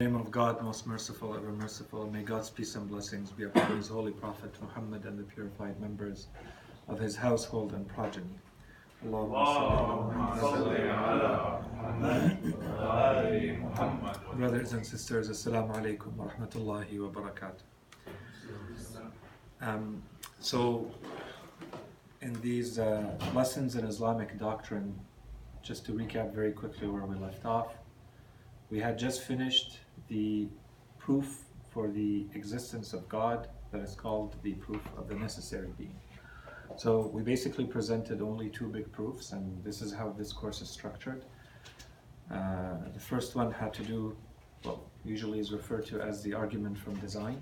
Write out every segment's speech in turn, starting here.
In the name of God, most merciful, ever merciful, may God's peace and blessings be upon His holy Prophet Muhammad and the purified members of his household and progeny. Brothers and sisters, Assalamu alaikum wa rahmatullahi wa barakatuh. So, in these lessons in Islamic doctrine, just to recap very quickly where we left off, we had just finished the proof for the existence of God that is called the proof of the necessary being. So we basically presented only two big proofs, and this is how this course is structured. The first one had to do, well, usually is referred to as the argument from design.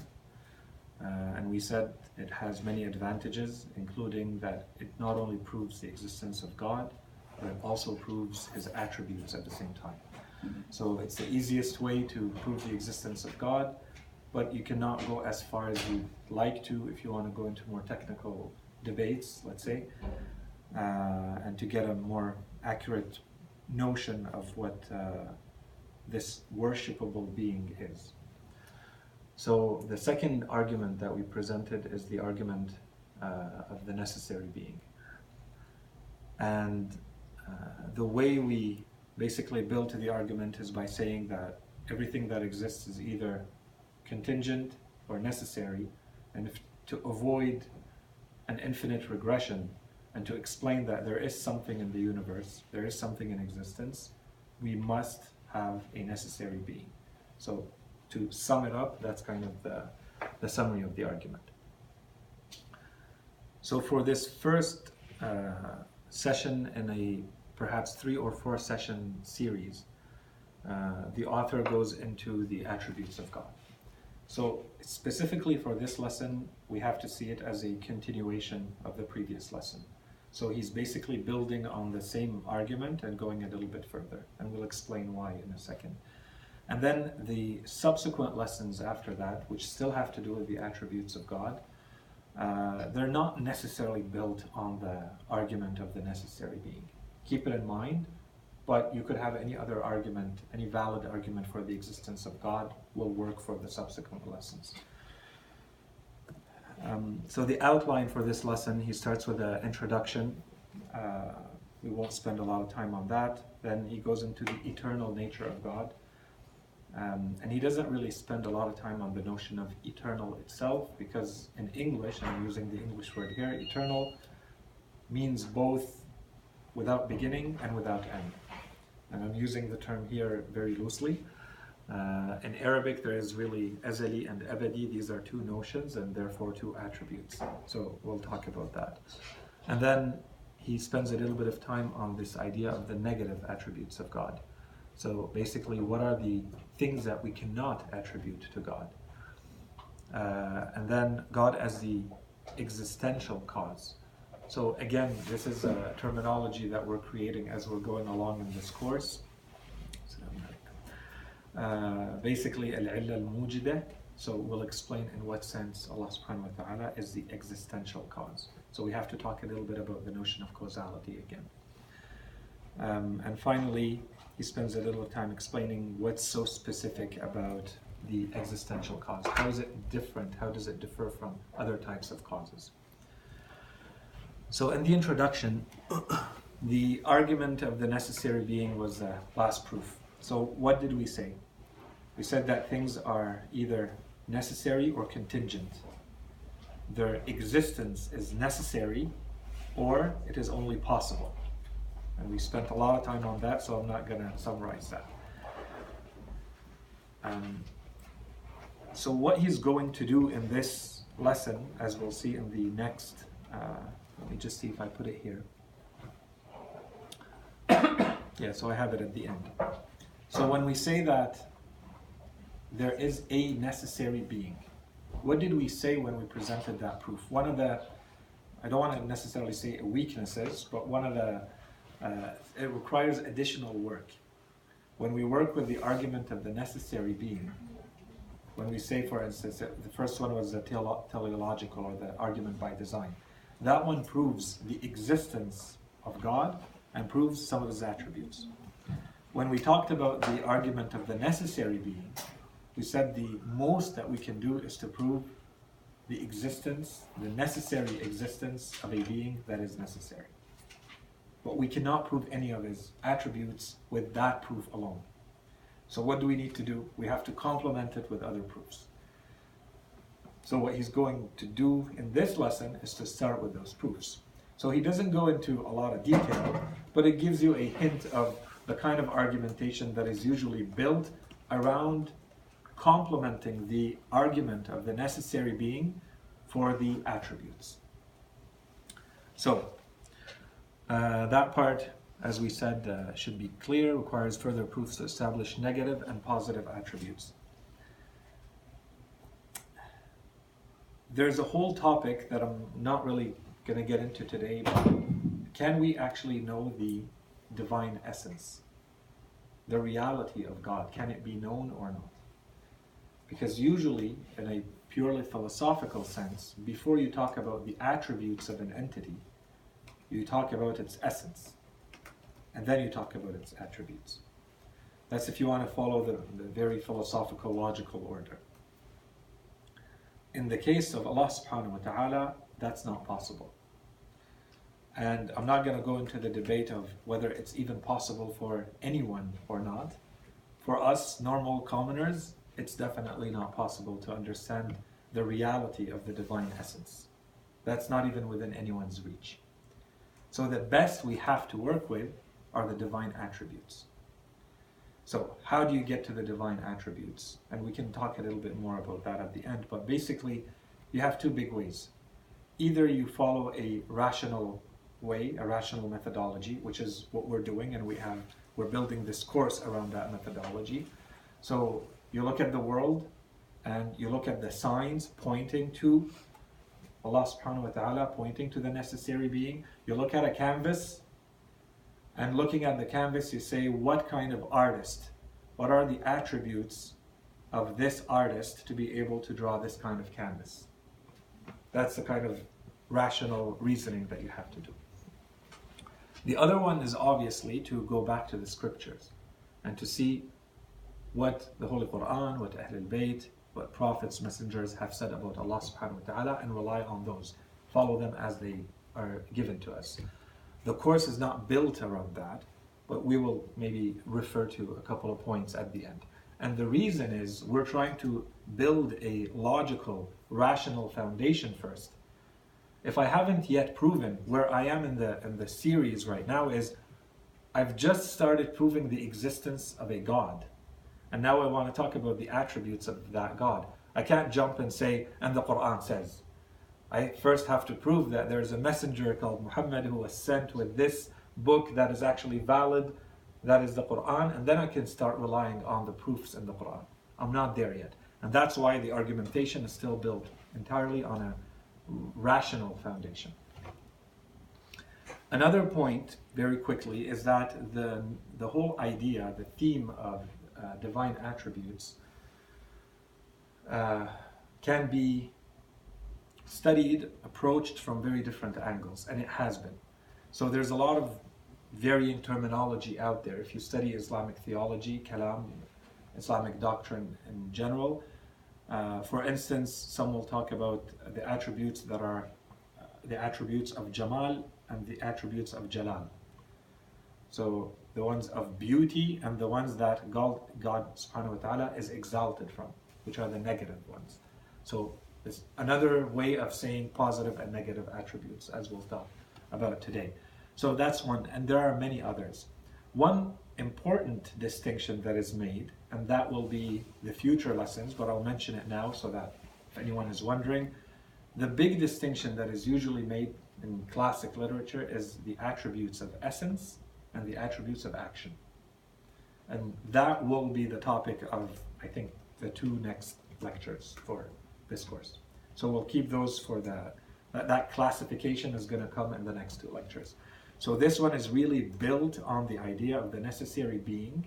And we said it has many advantages, including that it not only proves the existence of God, but it also proves His attributes at the same time. So it's the easiest way to prove the existence of God, but you cannot go as far as you'd like to if you want to go into more technical debates, let's say, and to get a more accurate notion of what this worshipable being is. So the second argument that we presented is the argument of the necessary being. And the way we basically build to the argument is by saying that everything that exists is either contingent or necessary, and to avoid an infinite regression and to explain that there is something in the universe, there is something in existence, we must have a necessary being. So to sum it up, that's kind of the summary of the argument. So for this first session in a perhaps 3 or 4 session series, the author goes into the attributes of God. So specifically for this lesson, we have to see it as a continuation of the previous lesson. So he's basically building on the same argument and going a little bit further, and we'll explain why in a second. And then the subsequent lessons after that, which still have to do with the attributes of God, they're not necessarily built on the argument of the necessary being. Keep it in mind, but you could have any other argument, any valid argument for the existence of God will work for the subsequent lessons. So the outline for this lesson, he starts with an introduction. We won't spend a lot of time on that. Then he goes into the eternal nature of God. And he doesn't really spend a lot of time on the notion of eternal itself, because in English, and I'm using the English word here, eternal means both without beginning and without end. And I'm using the term here very loosely. In Arabic, there is really azali and abadi. These are two notions and therefore two attributes. So we'll talk about that. And then he spends a little bit of time on this idea of the negative attributes of God. So basically, what are the things that we cannot attribute to God? And then God as the existential cause. So again, this is a terminology that we're creating as we're going along in this course. Basically, al-illa al-mujidah. So we'll explain in what sense Allah subhanahu wa ta'ala is the existential cause. So we have to talk a little bit about the notion of causality again. And finally, he spends a little time explaining what's so specific about the existential cause. How is it different? How does it differ from other types of causes? So in the introduction, the argument of the necessary being was the last proof. So what did we say? We said that things are either necessary or contingent. Their existence is necessary or it is only possible. And we spent a lot of time on that, so I'm not going to summarize that. So what he's going to do in this lesson, as we'll see in the next, let me just see if I put it here. Yeah, so I have it at the end. So when we say that there is a necessary being, what did we say when we presented that proof? One of the, I don't want to necessarily say weaknesses, but one of the, it requires additional work. When we work with the argument of the necessary being, when we say, for instance, the first one was the teleological, or the argument by design. That one proves the existence of God and proves some of His attributes. When we talked about the argument of the necessary being, we said the most that we can do is to prove the existence, the necessary existence of a being that is necessary. But we cannot prove any of his attributes with that proof alone. So what do we need to do? We have to complement it with other proofs. So what he's going to do in this lesson is to start with those proofs. So he doesn't go into a lot of detail, but it gives you a hint of the kind of argumentation that is usually built around complementing the argument of the necessary being for the attributes. So that part, as we said, should be clear, requires further proofs to establish negative and positive attributes. There's a whole topic that I'm not really going to get into today, but can we actually know the divine essence? The reality of God, can it be known or not? Because usually, in a purely philosophical sense, before you talk about the attributes of an entity, you talk about its essence, and then you talk about its attributes. That's if you want to follow the very philosophical, logical order. In the case of Allah subhanahu wa ta'ala, that's not possible. And I'm not going to go into the debate of whether it's even possible for anyone or not. For us, normal commoners, it's definitely not possible to understand the reality of the divine essence. That's not even within anyone's reach. So the best we have to work with are the divine attributes. So how do you get to the divine attributes? And we can talk a little bit more about that at the end, but basically you have two big ways. Either you follow a rational way, a rational methodology, which is what we're doing, and we're building this course around that methodology. So you look at the world and you look at the signs pointing to Allah subhanahu wa ta'ala, pointing to the necessary being. You look at a canvas, and looking at the canvas you say, what kind of artist? What are the attributes of this artist to be able to draw this kind of canvas? That's the kind of rational reasoning that you have to do. The other one is obviously to go back to the scriptures and to see what the Holy Quran, what Ahlul Bayt, what prophets, messengers have said about Allah subhanahu wa ta'ala, and rely on those. Follow them as they are given to us. The course is not built around that, but we will maybe refer to a couple of points at the end. And the reason is we're trying to build a logical, rational foundation first. If I haven't yet proven where I am in the series right now is I've just started proving the existence of a God. And now I want to talk about the attributes of that God. I can't jump and say, and the Quran says. I first have to prove that there's a messenger called Muhammad who was sent with this book that is actually valid, that is the Quran, and then I can start relying on the proofs in the Quran. I'm not there yet. And that's why the argumentation is still built entirely on a rational foundation. Another point, very quickly, is that the whole idea, the theme of divine attributes can be studied, approached from very different angles, and it has been. So there's a lot of varying terminology out there. If you study Islamic theology, kalam, Islamic doctrine in general, for instance, some will talk about the attributes that are the attributes of Jamal and the attributes of Jalal. So the ones of beauty and the ones that God subhanahu wa ta'ala is exalted from, which are the negative ones. So it's another way of saying positive and negative attributes, as we'll talk about today. So that's one, and there are many others. One important distinction that is made, and that will be the future lessons, but I'll mention it now so that if anyone is wondering, the big distinction that is usually made in classic literature is the attributes of essence and the attributes of action. And that will be the topic of, I think, the two next lectures for this course. So we'll keep those for that classification is going to come in the next two lectures. So this one is really built on the idea of the necessary being.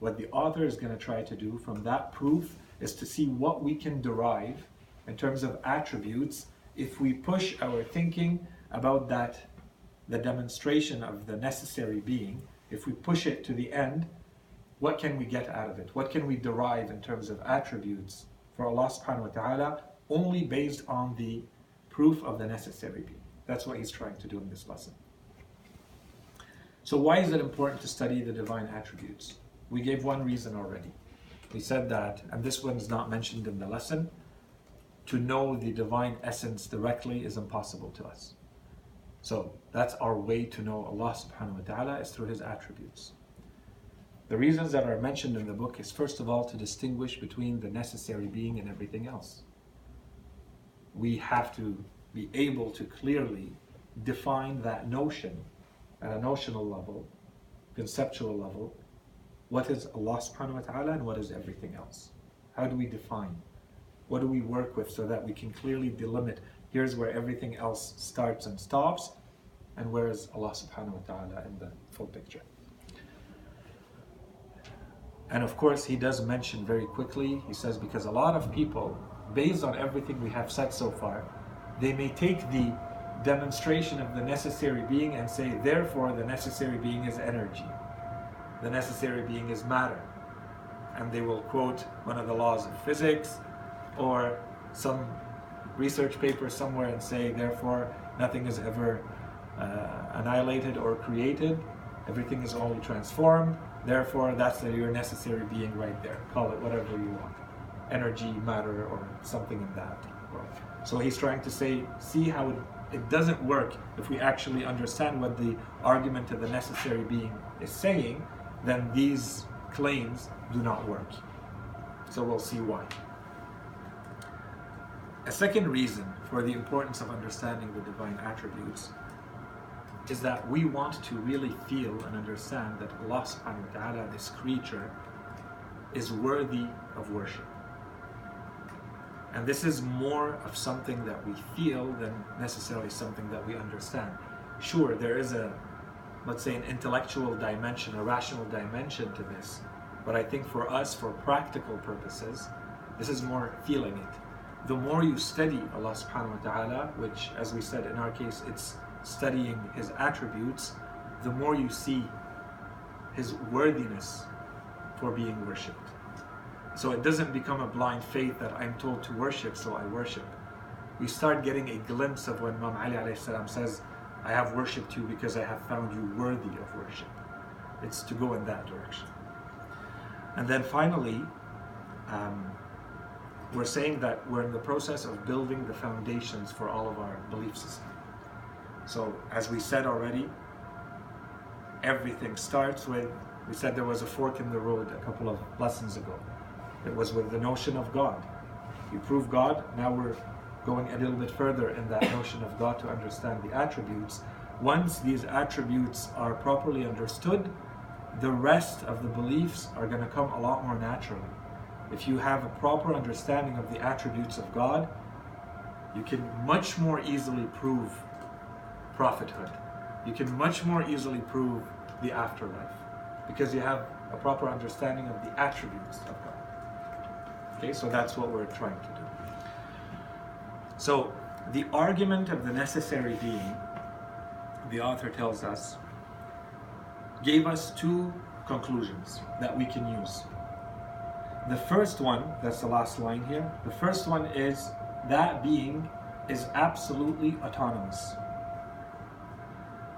What the author is going to try to do from that proof is to see what we can derive in terms of attributes if we push our thinking about that, the demonstration of the necessary being, if we push it to the end what can we get out of it? What can we derive in terms of attributes for Allah subhanahu wa ta'ala only based on the proof of the necessary being? That's what he's trying to do in this lesson. So why is it important to study the divine attributes? We gave one reason already. We said that, and this one's not mentioned in the lesson, to know the divine essence directly is impossible to us. So that's our way to know Allah subhanahu wa ta'ala, is through his attributes. The reasons that are mentioned in the book is, first of all, to distinguish between the necessary being and everything else. We have to be able to clearly define that notion at a notional level, conceptual level. What is Allah subhanahu wa ta'ala and what is everything else? How do we define? What do we work with so that we can clearly delimit, here's where everything else starts and stops, and where is Allah subhanahu wa ta'ala in the full picture? And of course, he does mention very quickly, he says, because a lot of people, based on everything we have said so far, they may take the demonstration of the necessary being and say, therefore the necessary being is energy. The necessary being is matter. And they will quote one of the laws of physics or some research paper somewhere and say, therefore nothing is ever annihilated or created. Everything is only transformed. Therefore, that's your necessary being right there. Call it whatever you want. Energy, matter, or something in that world. So he's trying to say, see how it doesn't work if we actually understand what the argument of the necessary being is saying, then these claims do not work. So we'll see why. A second reason for the importance of understanding the divine attributes is that we want to really feel and understand that Allah subhanahu wa ta'ala, this creature, is worthy of worship. And this is more of something that we feel than necessarily something that we understand. Sure, there is a, let's say, an intellectual dimension, a rational dimension to this, but I think for us, for practical purposes, this is more feeling it. The more you study Allah subhanahu wa ta'ala, which, as we said in our case, it's studying his attributes, the more you see his worthiness for being worshipped. So it doesn't become a blind faith that I'm told to worship, so I worship. We start getting a glimpse of when Imam Ali alayhi salam says, I have worshipped you because I have found you worthy of worship. It's to go in that direction. And then finally, we're saying that we're in the process of building the foundations for all of our belief system. So, as we said already, everything starts with, we said there was a fork in the road a couple of lessons ago. It was with the notion of God. You prove God, now we're going a little bit further in that notion of God to understand the attributes. Once these attributes are properly understood, the rest of the beliefs are going to come a lot more naturally. If you have a proper understanding of the attributes of God, you can much more easily prove prophethood. You can much more easily prove the afterlife because you have a proper understanding of the attributes of God. Okay, so that's what we're trying to do. So the argument of the necessary being, the author tells us, gave us two conclusions that we can use. The first one, that's the last line here, the first one is that being is absolutely autonomous.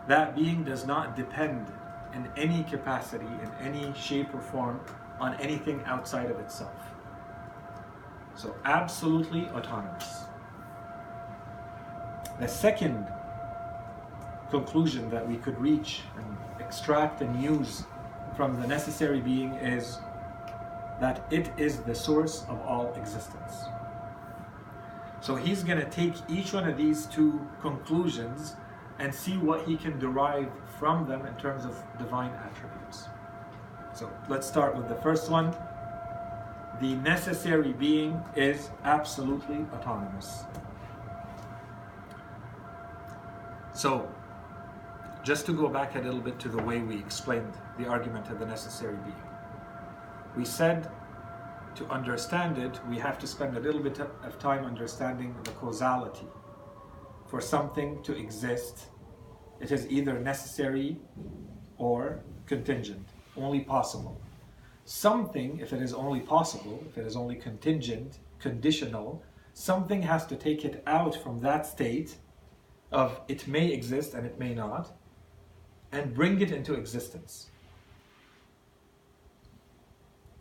That being does not depend in any capacity, in any shape or form, on anything outside of itself. So absolutely autonomous. The second conclusion that we could reach and extract and use from the necessary being is that it is the source of all existence. So he's going to take each one of these two conclusions and see what he can derive from them in terms of divine attributes. So let's start with the first one. The necessary being is absolutely autonomous. So, just to go back a little bit to the way we explained the argument of the necessary being. We said to understand it, we have to spend a little bit of time understanding the causality. For something to exist, it is either necessary or contingent, only possible. something, if it is only possible, if it is only contingent, conditional, something has to take it out from that state of it may exist and it may not, and bring it into existence.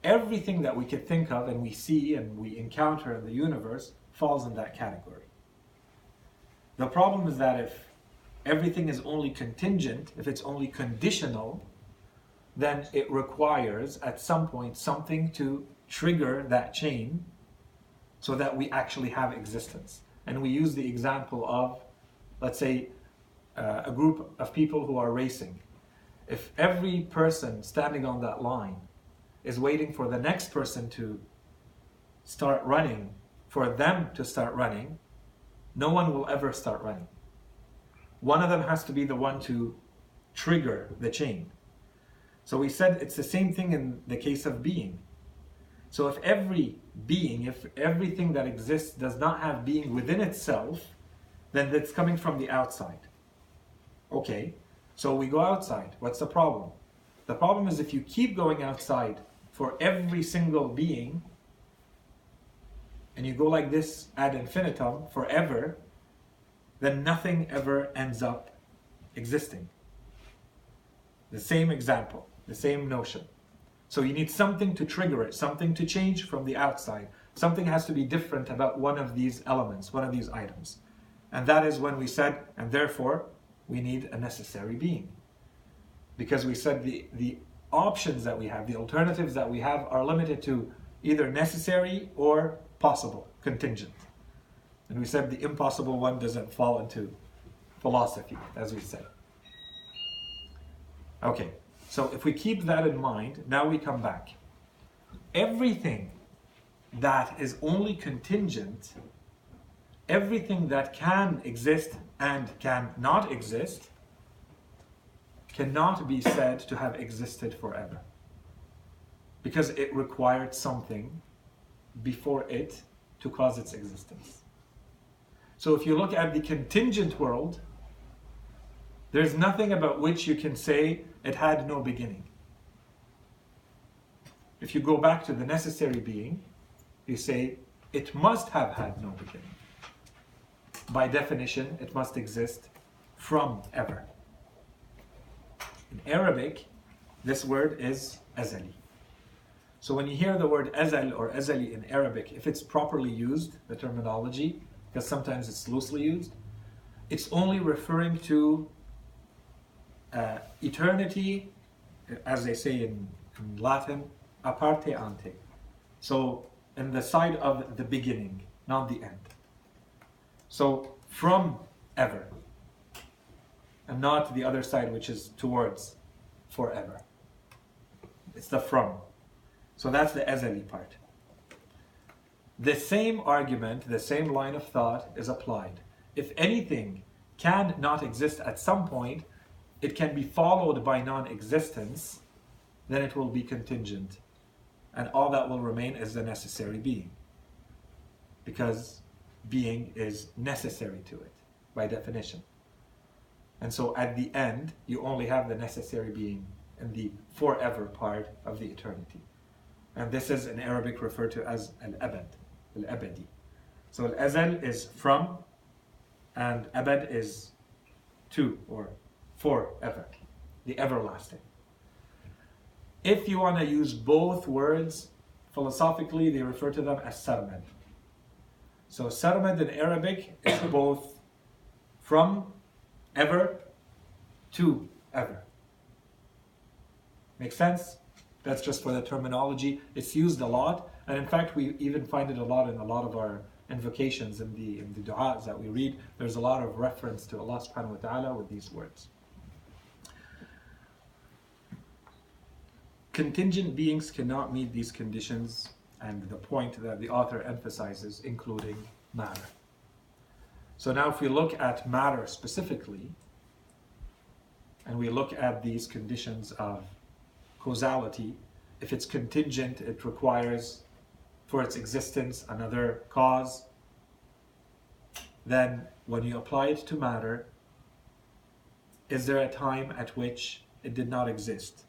Everything that we could think of and we see and we encounter in the universe falls in that category. The problem is that if everything is only contingent, if it's only conditional, then it requires at some point something to trigger that chain so that we actually have existence. And we use the example of, let's say, a group of people who are racing. If every person standing on that line is waiting for the next person to start running, for them to start running, no one will ever start running. One of them has to be the one to trigger the chain. So we said it's the same thing in the case of being. So if every being, if everything that exists does not have being within itself, then that's coming from the outside. Okay, so we go outside. What's the problem? The problem is if you keep going outside for every single being, and you go like this ad infinitum forever, then nothing ever ends up existing. The same example, the same notion. So you need something to trigger it, something to change from the outside. Something has to be different about one of these elements, one of these items. And that is when we said, and therefore, we need a necessary being. Because we said the options that we have, the alternatives that we have are limited to either necessary or possible, contingent. And we said the impossible one doesn't fall into philosophy, as we said. Okay, so if we keep that in mind, now we come back. Everything that is only contingent, everything that can exist and cannot exist, cannot be said to have existed forever. Because it required something before it to cause its existence. So if you look at the contingent world, there's nothing about which you can say it had no beginning. If you go back to the necessary being, you say it must have had no beginning. By definition, it must exist from ever. In Arabic, this word is azali. So when you hear the word azal or azali in Arabic, if it's properly used, the terminology, because sometimes it's loosely used, it's only referring to eternity, as they say in Latin, a parte ante. So in the side of the beginning, not the end. So from ever, and not the other side, which is towards forever. It's the from. So that's the azali part. The same argument, the same line of thought is applied. If anything can not exist at some point, it can be followed by non-existence, then it will be contingent. And all that will remain is the necessary being. Because being is necessary to it, by definition. And so at the end, you only have the necessary being in the forever part of the eternity. And this is in Arabic referred to as al-abad, al-abadi. So al-azal is from, and abad is to, or forever, the everlasting. If you want to use both words, philosophically they refer to them as sarmad. So sarmad in Arabic is both from ever to ever. Make sense? That's just for the terminology. It's used a lot, and in fact we even find it a lot in a lot of our invocations in the du'as that we read. There's a lot of reference to Allah subhanahu wa ta'ala with these words. Contingent beings cannot meet these conditions, and the point that the author emphasizes, including matter. So now if we look at matter specifically, and we look at these conditions of causality, if it's contingent, it requires for its existence another cause. Then when you apply it to matter, is there a time at which it did not exist?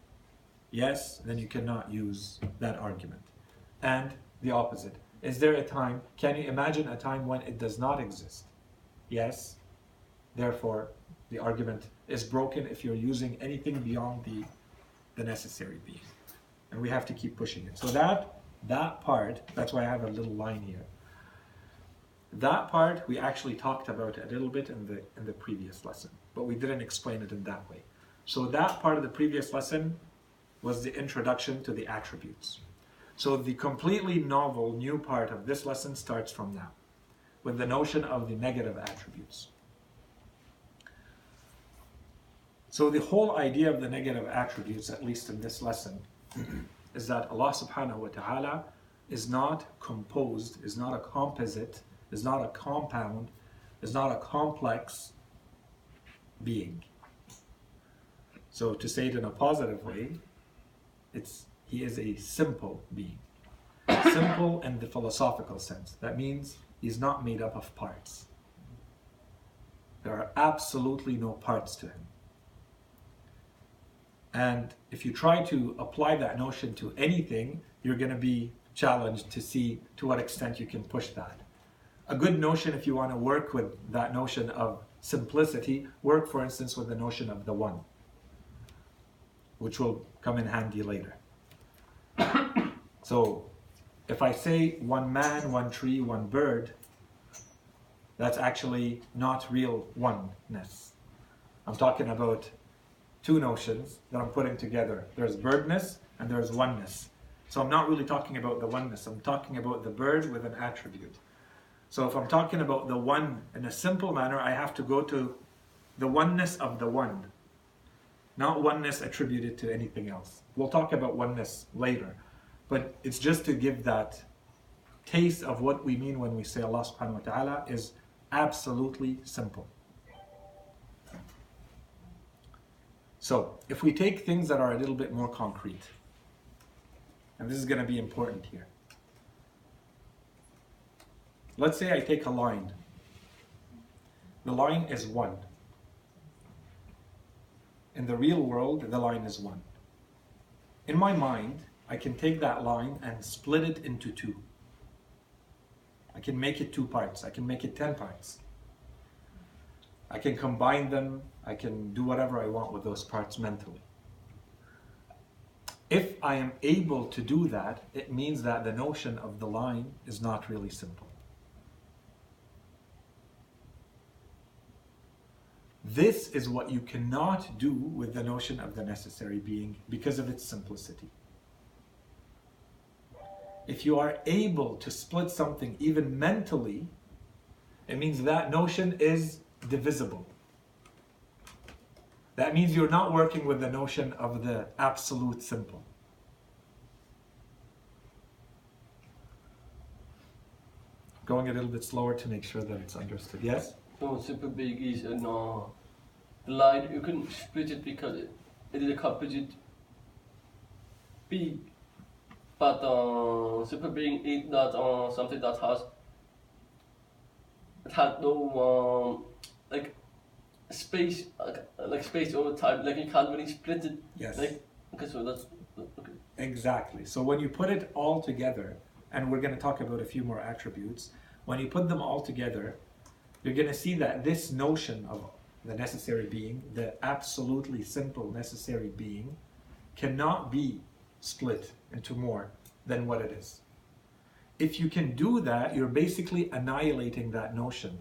yes, then you cannot use that argument. And the opposite. Is there a time, can you imagine a time when it does not exist? Yes. Therefore, the argument is broken if you're using anything beyond the necessary being. And we have to keep pushing it. So that part, that's why I have a little line here. That part we actually talked about a little bit in the previous lesson, but we didn't explain it in that way. So that part of the previous lesson was the introduction to the attributes. So the completely novel new part of this lesson starts from now, with the notion of the negative attributes. So the whole idea of the negative attributes, at least in this lesson, is that Allah subhanahu wa ta'ala is not composed, is not a composite, is not a compound, is not a complex being. So to say it in a positive way, he is a simple being. Simple in the philosophical sense. That means he's not made up of parts. There are absolutely no parts to him. And if you try to apply that notion to anything, you're going to be challenged to see to what extent you can push that. A good notion, if you want to work with that notion of simplicity, work, for instance, with the notion of the one, which will come in handy later. So, if I say one man, one tree, one bird, that's actually not real oneness. I'm talking about two notions that I'm putting together. There's birdness and there's oneness. So I'm not really talking about the oneness. I'm talking about the bird with an attribute. So if I'm talking about the one in a simple manner, I have to go to the oneness of the one, not oneness attributed to anything else. We'll talk about oneness later, but it's just to give that taste of what we mean when we say Allah subhanahu wa ta'ala is absolutely simple. So, if we take things that are a little bit more concrete, and this is going to be important here. Let's say I take a line. The line is 1. In the real world, the line is 1. In my mind, I can take that line and split it into 2. I can make it 2 parts. I can make it 10 parts. I can combine them. I can do whatever I want with those parts mentally. If I am able to do that, it means that the notion of the line is not really simple. This is what you cannot do with the notion of the necessary being because of its simplicity. If you are able to split something even mentally, it means that notion is divisible. That means you're not working with the notion of the absolute simple. Going a little bit slower to make sure that it's understood. Yes? So simple being is the line, you can split it because it is a composite being. But simple being is not something that has no like space, like space over time. Like you can't really split it. Yes. Like, okay, so that's okay. Exactly. So when you put it all together, and we're going to talk about a few more attributes, when you put them all together, you're going to see that this notion of the necessary being, the absolutely simple necessary being, cannot be split into more than what it is. If you can do that, you're basically annihilating that notion,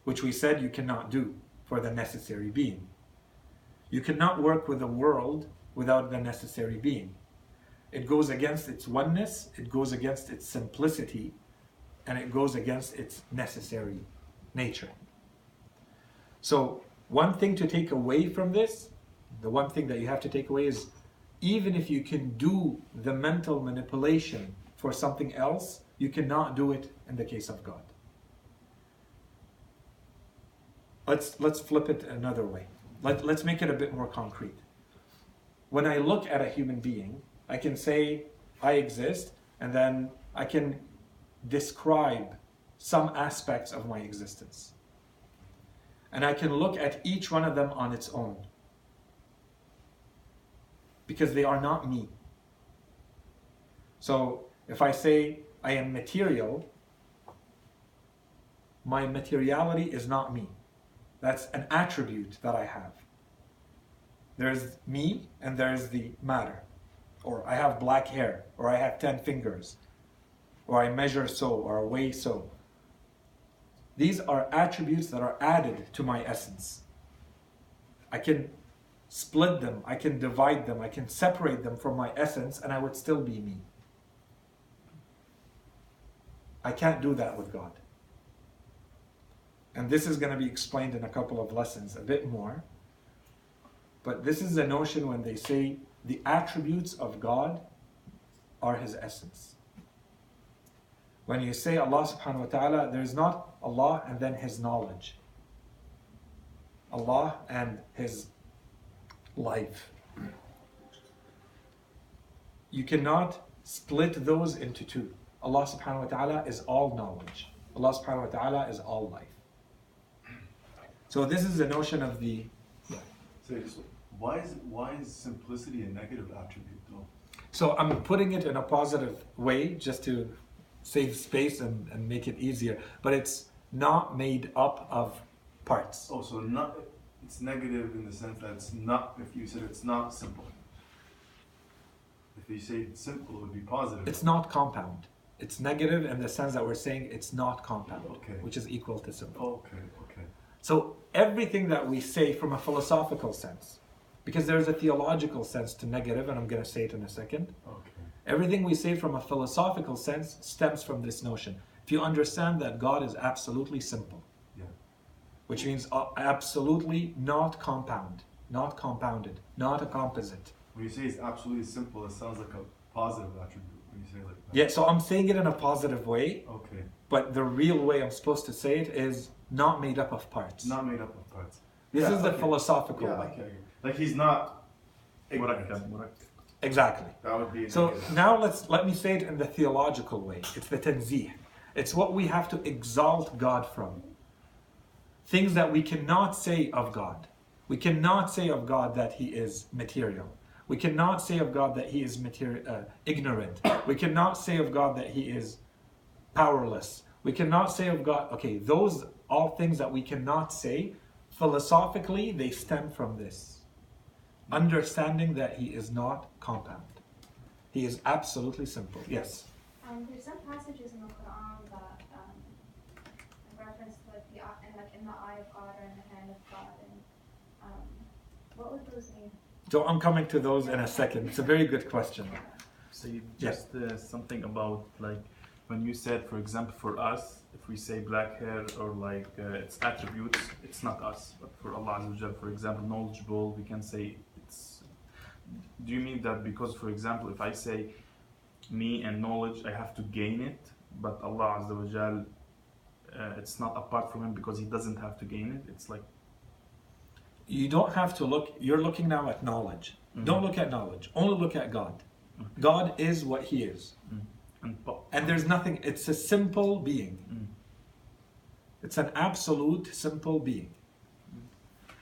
which we said you cannot do for the necessary being. You cannot work with the world without the necessary being. It goes against its oneness, it goes against its simplicity, and it goes against its necessary nature. So, one thing to take away from this, the one thing that you have to take away is, even if you can do the mental manipulation for something else, you cannot do it in the case of God. Let's flip it another way. Let's make it a bit more concrete. When I look at a human being, I can say, I exist, and then I can describe some aspects of my existence. And I can look at each one of them on its own. because they are not me. So if I say I am material, my materiality is not me. That's an attribute that I have. There's me and there's the matter. Or I have black hair, or I have 10 fingers, or I measure so, or I weigh so. These are attributes that are added to my essence. I can split them, I can divide them, I can separate them from my essence, and I would still be me. I can't do that with God. And this is going to be explained in a couple of lessons a bit more. But this is the notion when they say the attributes of God are His essence. When you say Allah subhanahu wa ta'ala, there's not Allah and then His knowledge. Allah and His life. You cannot split those into two. Allah subhanahu wa ta'ala is all knowledge. Allah subhanahu wa ta'ala is all life. So this is the notion of the... So why is simplicity a negative attribute though? So I'm putting it in a positive way just to save space and make it easier. But it's not made up of parts. Oh, so it's negative in the sense that it's not, if you said it's not simple. If you say it's simple, it would be positive. It's not compound. It's negative in the sense that we're saying it's not compound, Okay. which is equal to simple. Okay. So everything that we say from a philosophical sense, because there's a theological sense to negative, and I'm going to say it in a second. Okay. Everything we say from a philosophical sense stems from this notion. If you understand that God is absolutely simple, Yeah. which means absolutely not compound, not compounded, not a composite. When you say it's absolutely simple, it sounds like a positive attribute when you say it like that. Yeah, so I'm saying it in a positive way, Okay. but the real way I'm supposed to say it is not made up of parts. Not made up of parts. This Yeah, is the okay. philosophical Yeah, way. okay. Like he's not ignorant. Exactly. That would be So negative. now let me say it in the theological way. It's the tanzih. It's what we have to exalt God from. Things that we cannot say of God. We cannot say of God that He is material. We cannot say of God that He is ignorant. We cannot say of God that He is powerless. We cannot say of God, okay, those all things that we cannot say, philosophically, they stem from this. Understanding that He is not compound. He is absolutely simple. Yes? There's some passages in the Quran that reference in the eye of God or in the hand of God. And what would those mean? So I'm coming to those in a second. It's a very good question. So just something about like when you said, for example, for us, if we say black hair or like its attributes, it's not us. But for Allah Azza wa Jal, for example, knowledgeable, we can say it's. Do you mean that because, for example, if I say me and knowledge, I have to gain it, but Allah Azza wa Jal, it's not apart from Him because He doesn't have to gain it. It's like. You don't have to look, you're looking now at knowledge. Mhm. Don't look at knowledge, only look at God. Okay. God is what He is. Mm. And there's nothing, it's a simple being. Mm. It's an absolute simple being.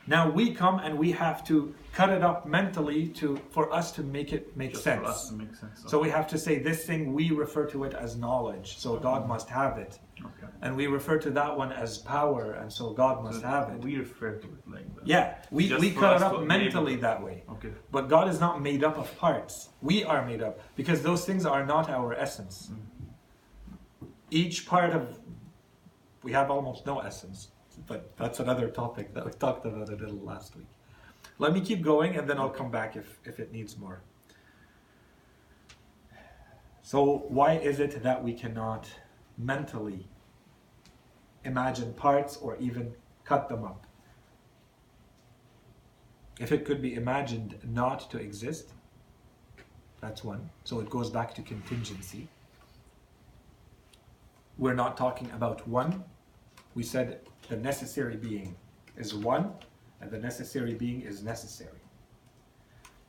Now we come and we have to cut it up mentally for us to make it make Just sense. for us to make sense. So we have to say this thing, we refer to it as knowledge, so God Mhm. must have it. Okay. And we refer to that one as power, and so God must So have it. We refer to it like that. Yeah, we Just for cut us it to up be mentally able- that way. Okay. But God is not made up of parts. We are made up, because those things are not our essence. Each part of, we have almost no essence, but that's another topic that we talked about a little last week. Let me keep going and then I'll come back if it needs more. So why is it that we cannot mentally imagine parts or even cut them up? If it could be imagined not to exist, that's one. So it goes back to contingency. We're not talking about one. We said the necessary being is one, and the necessary being is necessary.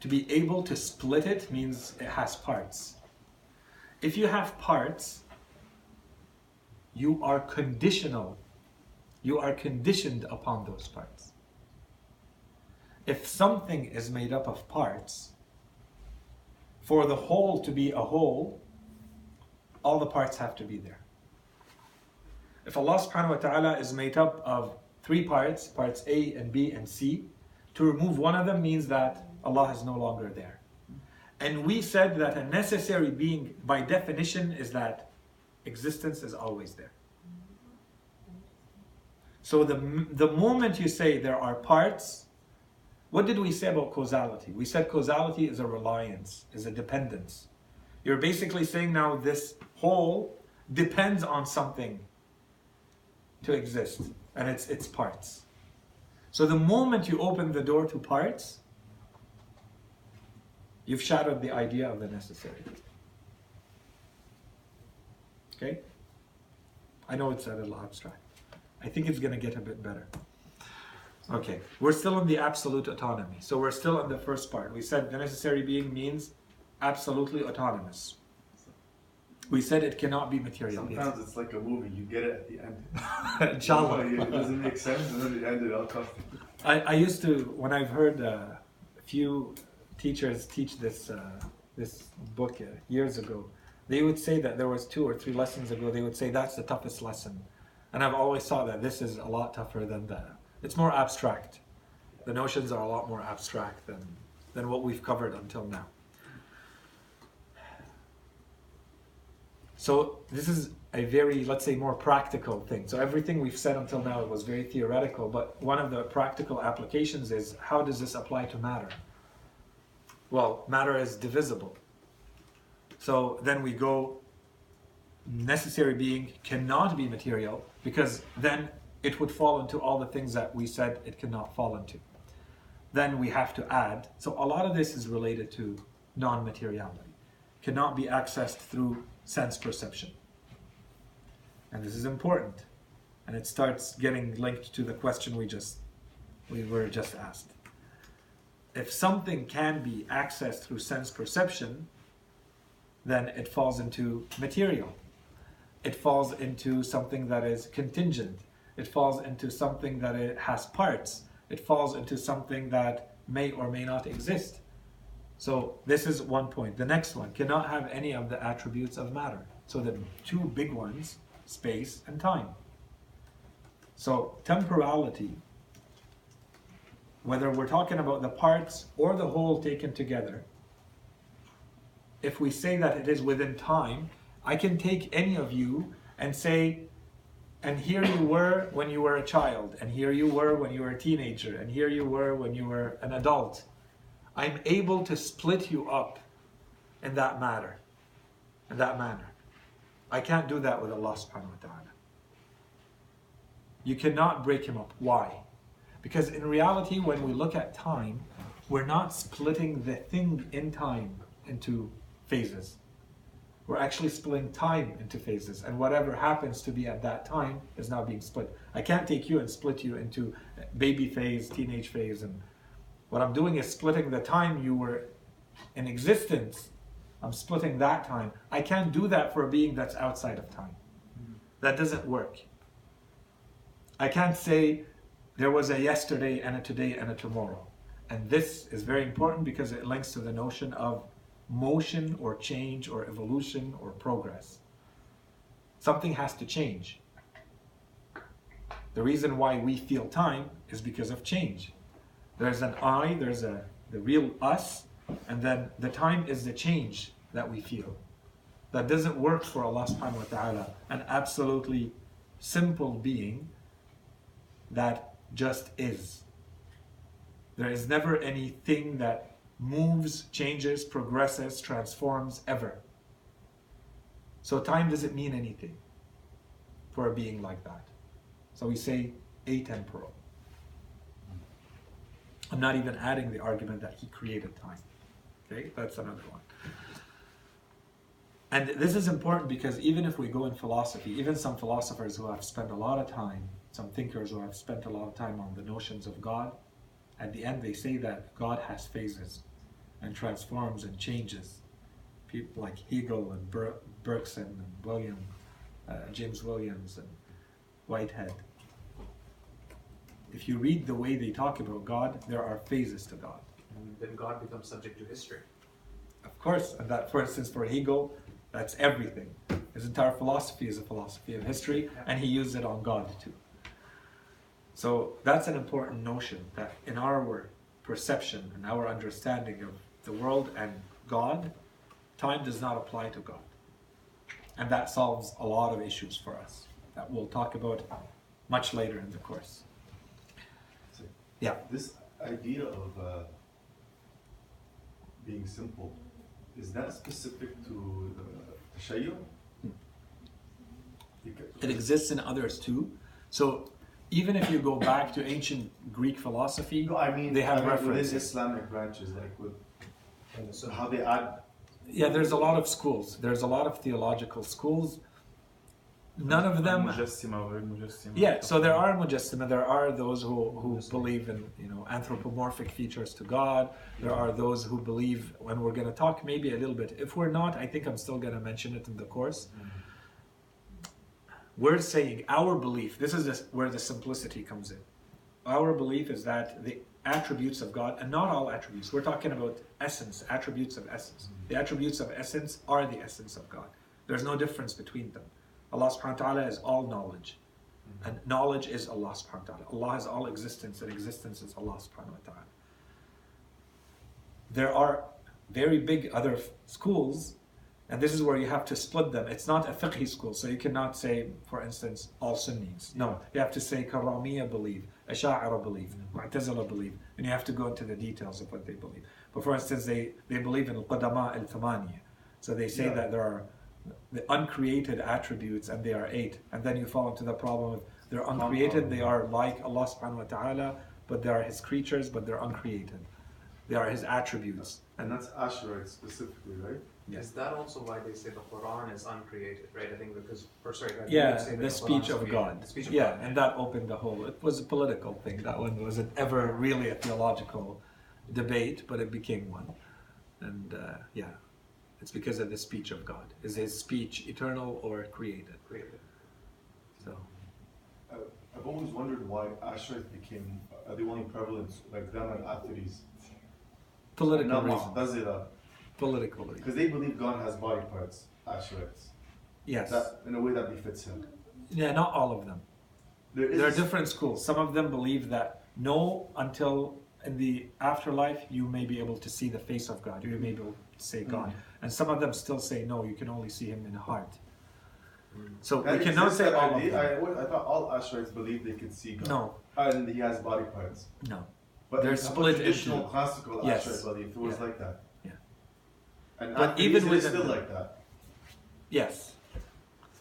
To be able to split it means it has parts. If you have parts, you are conditional. You are conditioned upon those parts. If something is made up of parts, for the whole to be a whole, all the parts have to be there. If Allah subhanahu wa ta'ala is made up of 3 parts, parts A and B and C, to remove one of them means that Allah is no longer there. And we said that a necessary being by definition is that existence is always there. So the moment you say there are parts, what did we say about causality? We said causality is a reliance, is a dependence. You're basically saying now this whole depends on something to exist, and it's its parts. So the moment you open the door to parts, you've shadowed the idea of the necessary. Okay? I know it's a little abstract. I think it's going to get a bit better. Okay, we're still in the absolute autonomy. So we're still in the first part. We said the necessary being means absolutely autonomous. We said it cannot be material. Sometimes it's like a movie, you get it at the end. Inshallah. It doesn't make sense, and then at the end it all comes. I used to, when I've heard a few teachers teach this book years ago, they would say that there was 2 or 3 lessons ago, they would say that's the toughest lesson. And I've always thought that this is a lot tougher than that. It's more abstract. The notions are a lot more abstract than what we've covered until now. So this is a very, let's say, more practical thing. So everything we've said until now was very theoretical, but one of the practical applications is, how does this apply to matter? Well, matter is divisible. So then we go, necessary being cannot be material, because then it would fall into all the things that we said it cannot fall into. Then we have to add, so a lot of this is related to non-materiality. Cannot be accessed through sense perception. And this is important. And it starts getting linked to the question we were just asked. If something can be accessed through sense perception, then it falls into material. It falls into something that is contingent. It falls into something that it has parts. It falls into something that may or may not exist. So this is one point. The next one, cannot have any of the attributes of matter. So the 2 big ones, space and time. So temporality, whether we're talking about the parts or the whole taken together, if we say that it is within time, I can take any of you and say, and here you were when you were a child, and here you were when you were a teenager, and here you were when you were an adult. I'm able to split you up in that manner. I can't do that with Allah subhanahu wa ta'ala. You cannot break him up. Why? Because in reality, when we look at time, we're not splitting the thing in time into phases. We're actually splitting time into phases, and whatever happens to be at that time is now being split. I can't take you and split you into baby phase, teenage phase, and what I'm doing is splitting the time you were in existence. I'm splitting that time. I can't do that for a being that's outside of time. That doesn't work. I can't say there was a yesterday and a today and a tomorrow. And this is very important because it links to the notion of motion or change or evolution or progress. Something has to change. The reason why we feel time is because of change. There's an I, there's the real us, and then the time is the change that we feel. That doesn't work for Allah subhanahu wa ta'ala, an absolutely simple being that just is. There is never anything that moves, changes, progresses, transforms, ever. So time doesn't mean anything for a being like that. So we say atemporal. I'm not even adding the argument that he created time. Okay, that's another one. And this is important because even if we go in philosophy, even some philosophers who have spent a lot of time, some thinkers who have spent a lot of time on the notions of God, at the end they say that God has phases and transforms and changes. People like Hegel and Bergson and William, James Williams and Whitehead. If you read the way they talk about God, there are phases to God. And then God becomes subject to history. Of course, and that, for instance, for Hegel, that's everything. His entire philosophy is a philosophy of history, and he used it on God too. So that's an important notion, that in our perception and our understanding of the world and God, time does not apply to God. And that solves a lot of issues for us that we'll talk about much later in the course. Yeah. This idea of being simple, is that specific to Tashayyu? It exists in others too. So even if you go back to ancient Greek philosophy, No, I mean, they have within references. Islamic branches, like with how they add. Yeah, there's a lot of schools. There's a lot of theological schools. None of them. Yeah, so there are mujassima. There are those who believe in, you know, anthropomorphic features to God. There are those who believe, when we're going to talk maybe a little bit. If we're not, I think I'm still going to mention it in the course. We're saying our belief. This is where the simplicity comes in. Our belief is that the attributes of God, and not all attributes. We're talking about essence, attributes of essence. The attributes of essence are the essence of God. There's no difference between them. Allah subhanahu wa ta'ala is all knowledge. And knowledge is Allah subhanahu wa ta'ala. Allah has all existence, and existence is Allah subhanahu wa ta'ala. There are very big other schools, and this is where you have to split them. It's not a fiqhi school, so you cannot say, for instance, all Sunnis. No, you have to say Karamiya believe, Asha'ira believe, Mu'tazila believe, and you have to go into the details of what they believe. But for instance, they believe in Al-Qadama al-Thamaniya. So they say that there are the uncreated attributes, and they are 8. And then you fall into the problem of they're uncreated, they are like Allah subhanahu wa ta'ala, but they are His creatures, but they're uncreated. They are His attributes. And that's Ash'arite specifically, right? Is that also why they say the Quran is uncreated, right? I think because, The speech of God. And that opened the whole, it was a political thing. That one wasn't ever really a theological debate, but it became one. And it's because of the speech of God. Is His speech eternal or created? So I've always wondered why Ash'arites became the only prevalent, like them and Atharis. Political reasons. Political reasons. Because they believe God has body parts, Ash'arites. Yes. That, in a way that befits Him. Yeah, not all of them. There are different schools. Some of them believe that no, until in the afterlife you may be able to see the face of God. You may be able to say God. And some of them still say no, you can only see Him in the heart. So we cannot say all of them. I thought all Ash'arites believed they could see God. No. And He has body parts. No. But They're split traditional into classical Ash'arite belief, it was like that. Yeah. And But even even it's within still them. like that. Yes.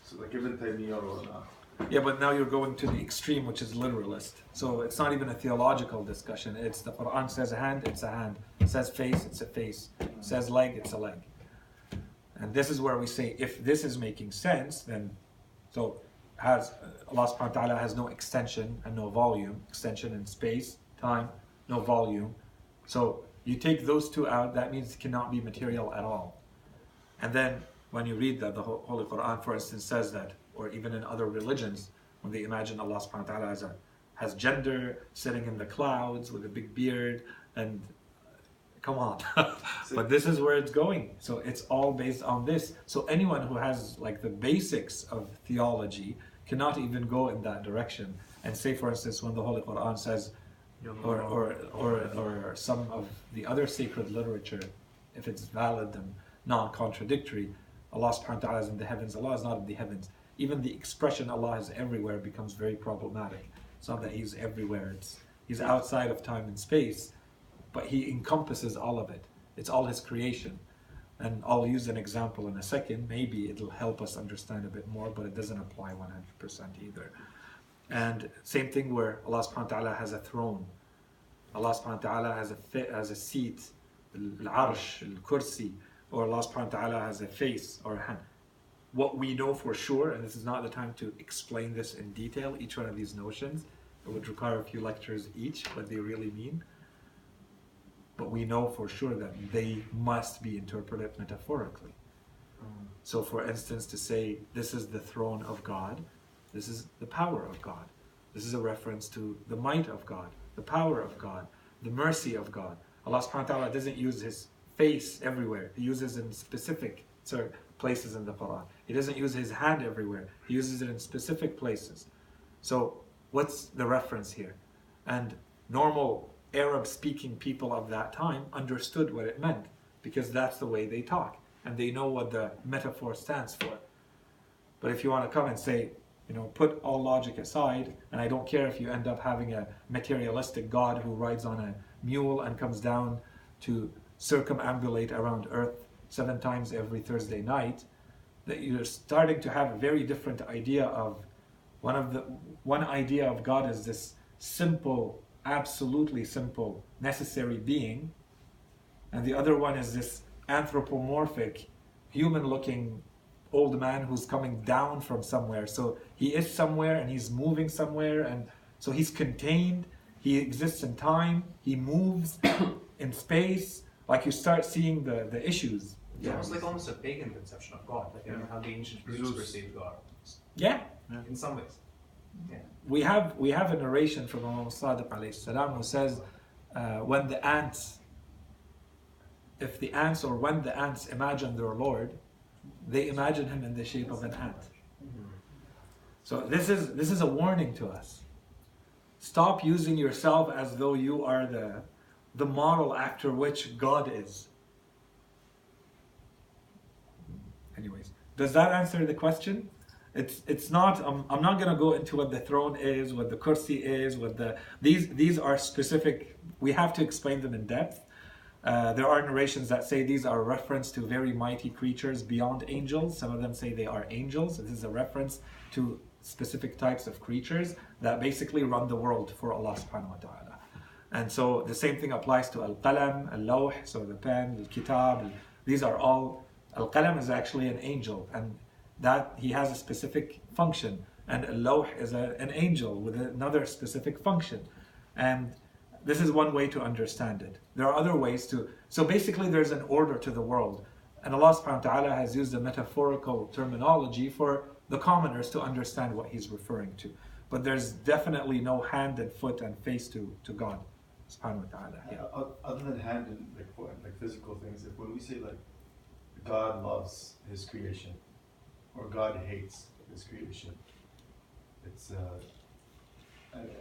So like Ibn Taymiyyah or whatnot. Yeah, but now you're going to the extreme, which is literalist. So it's not even a theological discussion. It's the Quran says a hand, it's a hand. It says face, it's a face. It says leg, it's a leg. And this is where we say, if this is making sense, then so Allah subhanahu wa ta'ala has no extension and no volume. Extension in space, time, no volume. So you take those two out, that means it cannot be material at all. And then when you read that, the Holy Quran, for instance, says that, or even in other religions, when they imagine Allah subhanahu wa ta'ala has gender, sitting in the clouds with a big beard, and come on. But this is where it's going. So it's all based on this. So anyone who has like the basics of theology cannot even go in that direction and say, for instance, when the Holy Quran says, or some of the other sacred literature, if it's valid and non-contradictory, Allah subhanahu wa ta'ala is in the heavens, Allah is not in the heavens. Even the expression Allah is everywhere becomes very problematic. It's not that He's everywhere, He's outside of time and space, but He encompasses all of it. It's all His creation. And I'll use an example in a second. Maybe it'll help us understand a bit more, but it doesn't apply 100% either. And same thing where Allah subhanahu wa ta'ala has a throne. Allah subhanahu wa ta'ala has a seat, al-arsh, al-kursi, or Allah subhanahu wa ta'ala has a face or a hand. What we know for sure, and this is not the time to explain this in detail, each one of these notions, it would require a few lectures each, what they really mean. But we know for sure that they must be interpreted metaphorically. So for instance, to say this is the throne of God, this is the power of God. This is a reference to the might of God, the power of God, the mercy of God. Allah subhanahu wa ta'ala doesn't use His face everywhere. He uses it in specific places in the Quran. He doesn't use his hand everywhere. He uses it in specific places. So what's the reference here? And normal Arab-speaking people of that time understood what it meant because that's the way they talk and they know what the metaphor stands for. But if you want to come and say, put all logic aside, and I don't care if you end up having a materialistic God who rides on a mule and comes down to circumambulate around Earth 7 times every Thursday night, that you're starting to have a very different idea of one idea of God as this simple, absolutely simple, necessary being, and the other one is this anthropomorphic, human-looking old man who's coming down from somewhere. So he is somewhere and he's moving somewhere, and so he's contained, he exists in time, he moves in space. Like you start seeing the issues. It's almost a pagan conception of God, like how the ancient Greeks perceived God. Yeah. In some ways. Yeah. We have a narration from Imam Sadiq alayhi salam who says when the ants imagine their Lord, they imagine him in the shape of an ant. So this is a warning to us. Stop using yourself as though you are the model after which God is. Anyways, does that answer the question? It's not. I'm not going to go into what the throne is, what the kursi is, these are specific. We have to explain them in depth. There are narrations that say these are a reference to very mighty creatures beyond angels. Some of them say they are angels. This is a reference to specific types of creatures that basically run the world for Allah subhanahu wa ta'ala. And so the same thing applies to al-qalam, al-lawh, so the pen, al-kitab. These are all. Al-qalam is actually an angel, and that he has a specific function. And al-lawh is an angel with another specific function. And this is one way to understand it. There are other ways to. So basically, there's an order to the world, and Allah subhanahu wa ta'ala has used a metaphorical terminology for the commoners to understand what He's referring to. But there's definitely no hand and foot and face to God subhanahu wa ta'ala. Yeah. Other than hand and like physical things, if when we say like God loves His creation or God hates His creation, it's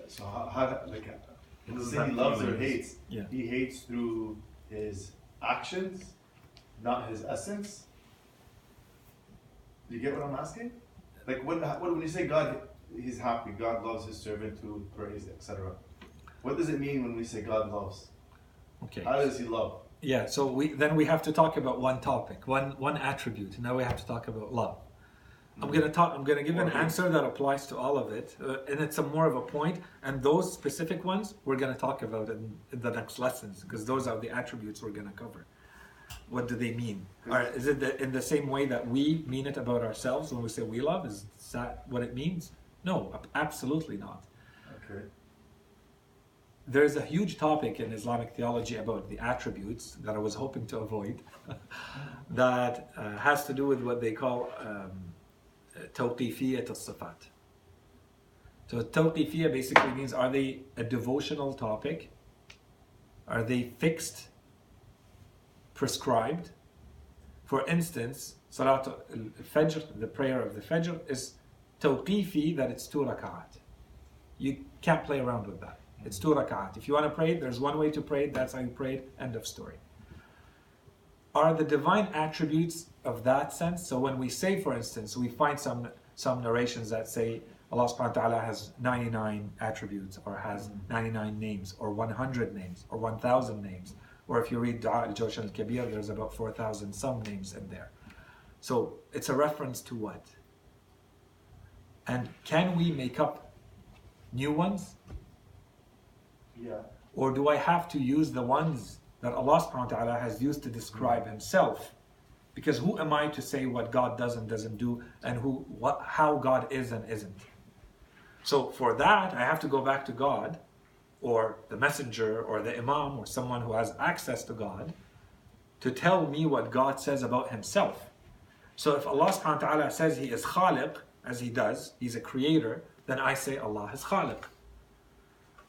so how like when we say He loves or hates, He hates through His actions, not His essence. Do you get what I'm asking? Like when you say God, He's happy, God loves His servant to praise, etc. What does it mean when we say God loves? Okay. How does He love? Yeah. So we have to talk about one topic, one attribute. Now we have to talk about love. I'm gonna give an answer that applies to all of it, and it's more of a point. And those specific ones we're gonna talk about in the next lessons, because those are the attributes we're gonna cover. What do they mean? Is it in the same way that we mean it about ourselves when we say we love? Is that what it means? No, absolutely not. Okay. There's a huge topic in Islamic theology about the attributes that I was hoping to avoid that has to do with what they call tawqifiyat al-sifat. So tawqifiyya basically means, are they a devotional topic? Are they fixed, prescribed? For instance, Salat al-Fajr, the prayer of the Fajr, is tawqifi, that it's 2 rak'at. You can't play around with that. It's 2 rak'at. If you want to pray it, there's one way to pray it, that's how you pray it, end of story. Are the divine attributes of that sense? So when we say, for instance, we find some narrations that say Allah subhanahu wa ta'ala has 99 attributes, or has 99 names, or 100 names, or 1,000 names. Or if you read Du'a al-Jawsh al-Kabir, there's about 4,000 some names in there. So it's a reference to what? And can we make up new ones? Yeah. Or do I have to use the ones that Allah subhanahu wa ta'ala has used to describe Himself? Because who am I to say what God does and doesn't do, and how God is and isn't? So for that, I have to go back to God, or the messenger, or the imam, or someone who has access to God, to tell me what God says about Himself. So if Allah subhanahu wa ta'ala says He is Khaliq, as He does, He's a creator, then I say Allah is Khaliq.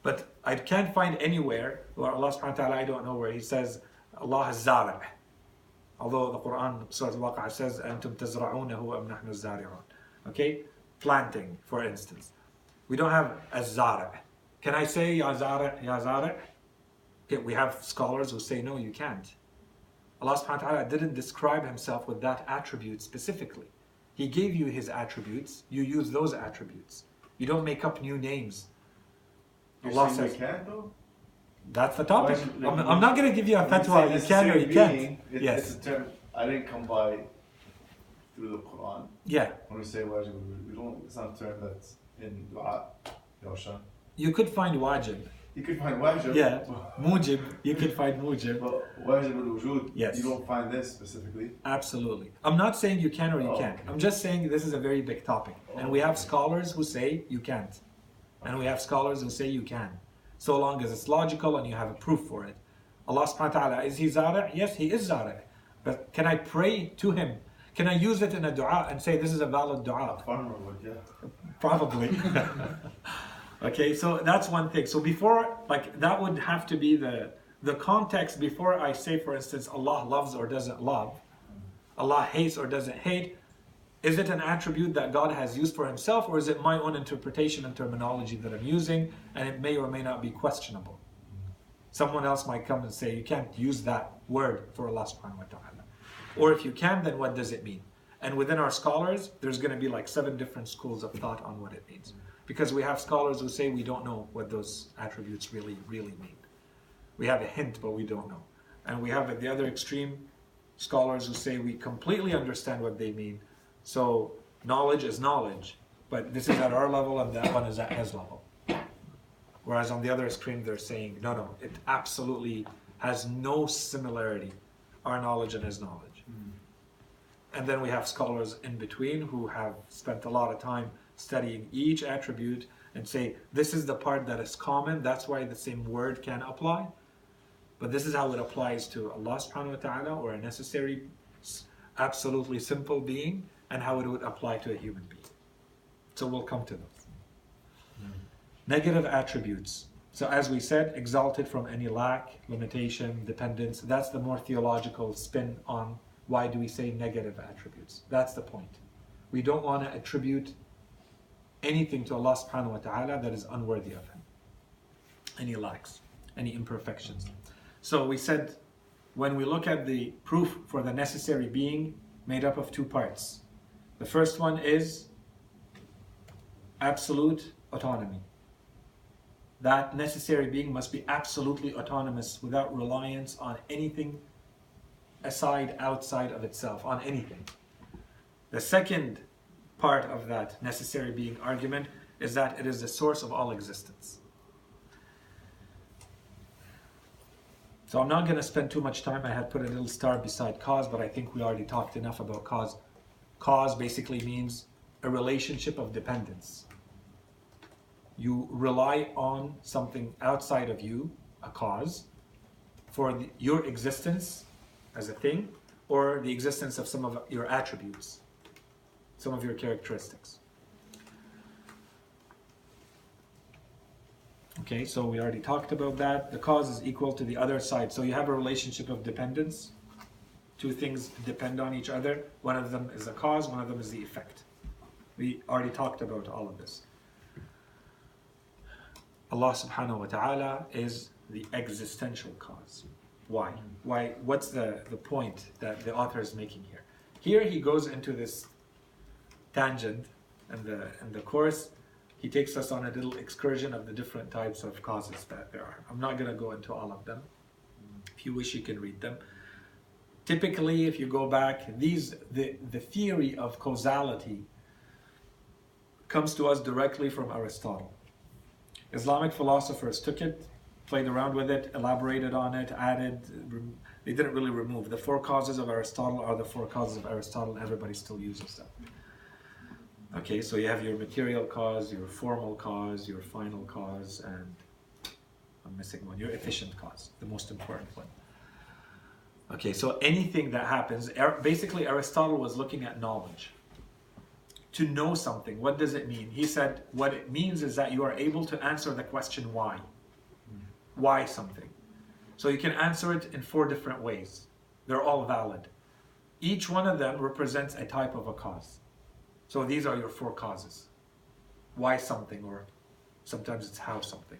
But I can't find anywhere where Allah subhanahu wa ta'ala, I don't know where He says Allah is Zari', Although the Quran, Surah Al-Waqi'ah says, أَنْتُمْ تَزْرَعُونَهُ أَمْ نَحْنُ الزَّارِعُونَ. Okay? Planting, for instance. We don't have az-zari'. Can I say ya zari'? Okay, we have scholars who say no, you can't. Allah subhanahu wa ta'ala didn't describe himself with that attribute specifically. He gave you his attributes, you use those attributes. You don't make up new names. You're Allah saying says, you can't though? that's the topic. Why should- I'm not going to give you a When fatwa, you say can or you necessary can't. being, Yes. It's a term I didn't come by through the Quran. Yeah. When we say wajib, we don't, it's not a term that's in dua, Yosha. You could find wajib. You could find wajib. Yeah. Mujib. You could find mujib. But wajib al-wujud, Yes. you don't find this specifically. Absolutely. I'm not saying you can or you Oh, can't. okay. I'm just saying this is a very big topic. And we have scholars who say you can't. And we have scholars who say you can. So long as it's logical and you have a proof for it. Allah subhanahu wa ta'ala, is he zari'? Yes, he is zari'. But can I pray to him? Can I use it in a dua and say this is a valid dua? Farmer would, yeah. Probably. Okay, so that's one thing. So before, like, that would have to be the context before I say, for instance, Allah loves or doesn't love, Allah hates or doesn't hate. Is it an attribute that God has used for himself, or is it my own interpretation and terminology that I'm using, and it may or may not be questionable? Someone else might come and say, you can't use that word for Allah subhanahu wa ta'ala. Or if you can, then what does it mean? And within our scholars, there's going to be like 7 different schools of thought on what it means. Because we have scholars who say we don't know what those attributes really mean. We have a hint, but we don't know. And we have at the other extreme scholars who say we completely understand what they mean. So knowledge is knowledge, but this is at our level and that one is at his level. Whereas on the other extreme, they're saying, no, it absolutely has no similarity, our knowledge and his knowledge. And then we have scholars in between who have spent a lot of time studying each attribute and say, this is the part that is common, that's why the same word can apply. But this is how it applies to Allah subhanahu wa ta'ala, or a necessary, absolutely simple being, and how it would apply to a human being. So we'll come to those. Negative attributes. So as we said, exalted from any lack, limitation, dependence. That's the more theological spin on why do we say negative attributes. That's the point. We don't want to attribute anything to Allah subhanahu wa ta'ala that is unworthy of him. Any lacks, any imperfections. So we said, when we look at the proof for the necessary being, made up of 2 parts. The first one is absolute autonomy. That necessary being must be absolutely autonomous without reliance on anything outside of itself, on anything. The second part of that necessary being argument is that it is the source of all existence. So I'm not going to spend too much time. I had put a little star beside cause, but I think we already talked enough about cause. Cause basically means a relationship of dependence. You rely on something outside of you, a cause, for your existence as a thing, or the existence of some of your attributes, some of your characteristics. Okay, so we already talked about that. The cause is equal to the other side. So you have a relationship of dependence. 2 things depend on each other. One of them is the cause, one of them is the effect. We already talked about all of this. Allah subhanahu wa ta'ala is the existential cause. Why? What's the point that the author is making here? Here he goes into this tangent in the course. He takes us on a little excursion of the different types of causes that there are. I'm not going to go into all of them. If you wish, you can read them. Typically, if you go back, the theory of causality comes to us directly from Aristotle. Islamic philosophers took it, played around with it, elaborated on it, added. They didn't really remove. The 4 causes of Aristotle are the 4 causes of Aristotle. Everybody still uses them. Okay, so you have your material cause, your formal cause, your final cause, and I'm missing one, your efficient cause, the most important one. Okay, so anything that happens, basically Aristotle was looking at knowledge. To know something, what does it mean? He said, what it means is that you are able to answer the question why. Why something? So you can answer it in 4 different ways. They're all valid. Each one of them represents a type of a cause. So these are your 4 causes. Why something, or sometimes it's how something.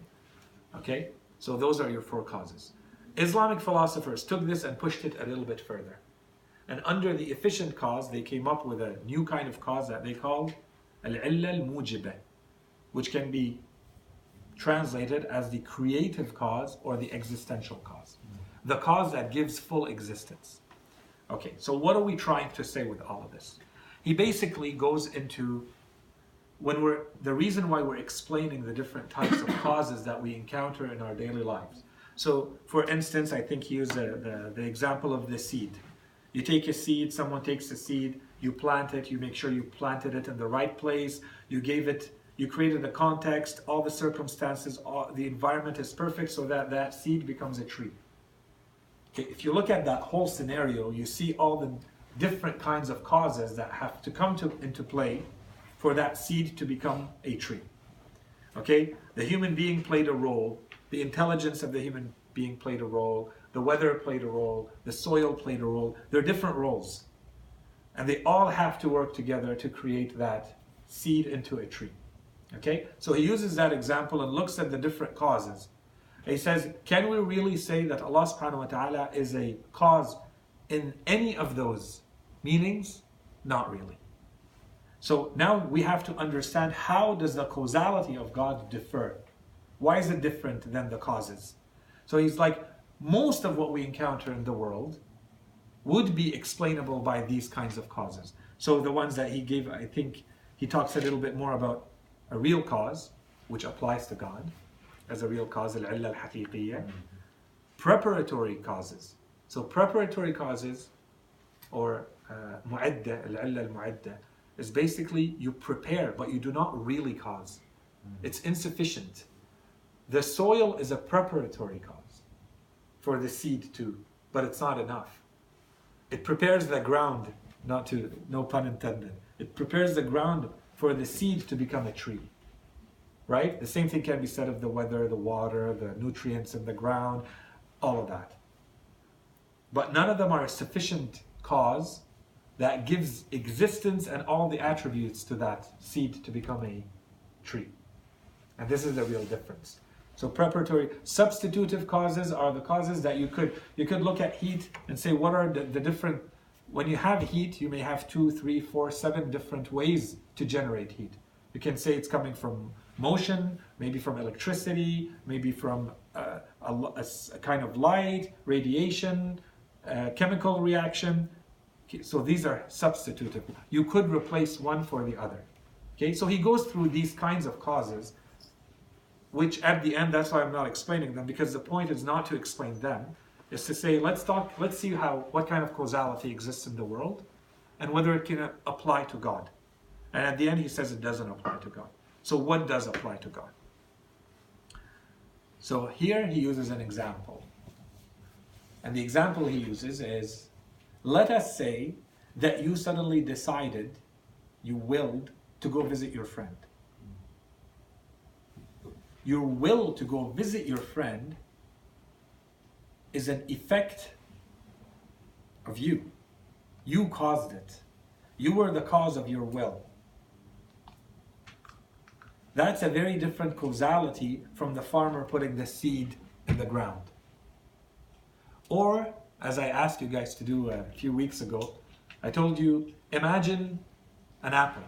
Okay? So those are your 4 causes. Islamic philosophers took this and pushed it a little bit further. And under the efficient cause, they came up with a new kind of cause that they called al-illa al-mujibah, which can be translated as the creative cause or the existential cause. The cause that gives full existence. Okay, so what are we trying to say with all of this? He basically goes into the reason why we're explaining the different types of causes that we encounter in our daily lives. So, for instance, I think he used the example of the seed. You take a seed, someone takes a seed, you plant it, you make sure you planted it in the right place, you created the context, all the circumstances, the environment is perfect so that that seed becomes a tree. Okay, if you look at that whole scenario, you see all the different kinds of causes that have to come into play for that seed to become a tree. Okay, the human being played a role, the intelligence of the human being played a role, the weather played a role, the soil played a role. They're different roles. And they all have to work together to create that seed into a tree. Okay, so he uses that example and looks at the different causes. He says, can we really say that Allah subhanahu wa ta'ala is a cause in any of those meanings? Not really. So now we have to understand, how does the causality of God differ? Why is it different than the causes? So he's like, most of what we encounter in the world would be explainable by these kinds of causes. So the ones that he gave, I think he talks a little bit more about a real cause, which applies to God as a real cause, al-illa al-haqiqiyya. Preparatory causes. So preparatory causes, or mu'adda, al-illa al-mu'adda, is basically you prepare, but you do not really cause. It's insufficient. The soil is a preparatory cause for the seed to, but it's not enough. It prepares the ground, no pun intended. It prepares the ground for the seed to become a tree. Right? The same thing can be said of the weather, the water, the nutrients in the ground, all of that. But none of them are a sufficient cause that gives existence and all the attributes to that seed to become a tree. And this is the real difference. So preparatory, substitutive causes are the causes that you could look at heat and say, what are the different, when you have heat, you may have 2, 3, 4, 7 different ways to generate heat. You can say it's coming from motion, maybe from electricity, maybe from a kind of light, radiation, chemical reaction. Okay, so these are substitutive. You could replace one for the other. Okay, so he goes through these kinds of causes, which at the end, that's why I'm not explaining them, because the point is not to explain them. It's to say, let's see what kind of causality exists in the world, and whether it can apply to God. And at the end, he says it doesn't apply to God. So what does apply to God? So here he uses an example. And the example he uses is, let us say that you suddenly decided, you willed, to go visit your friend. Your will to go visit your friend is an effect of you. You caused it. You were the cause of your will. That's a very different causality from the farmer putting the seed in the ground. Or, as I asked you guys to do a few weeks ago, I told you, imagine an apple.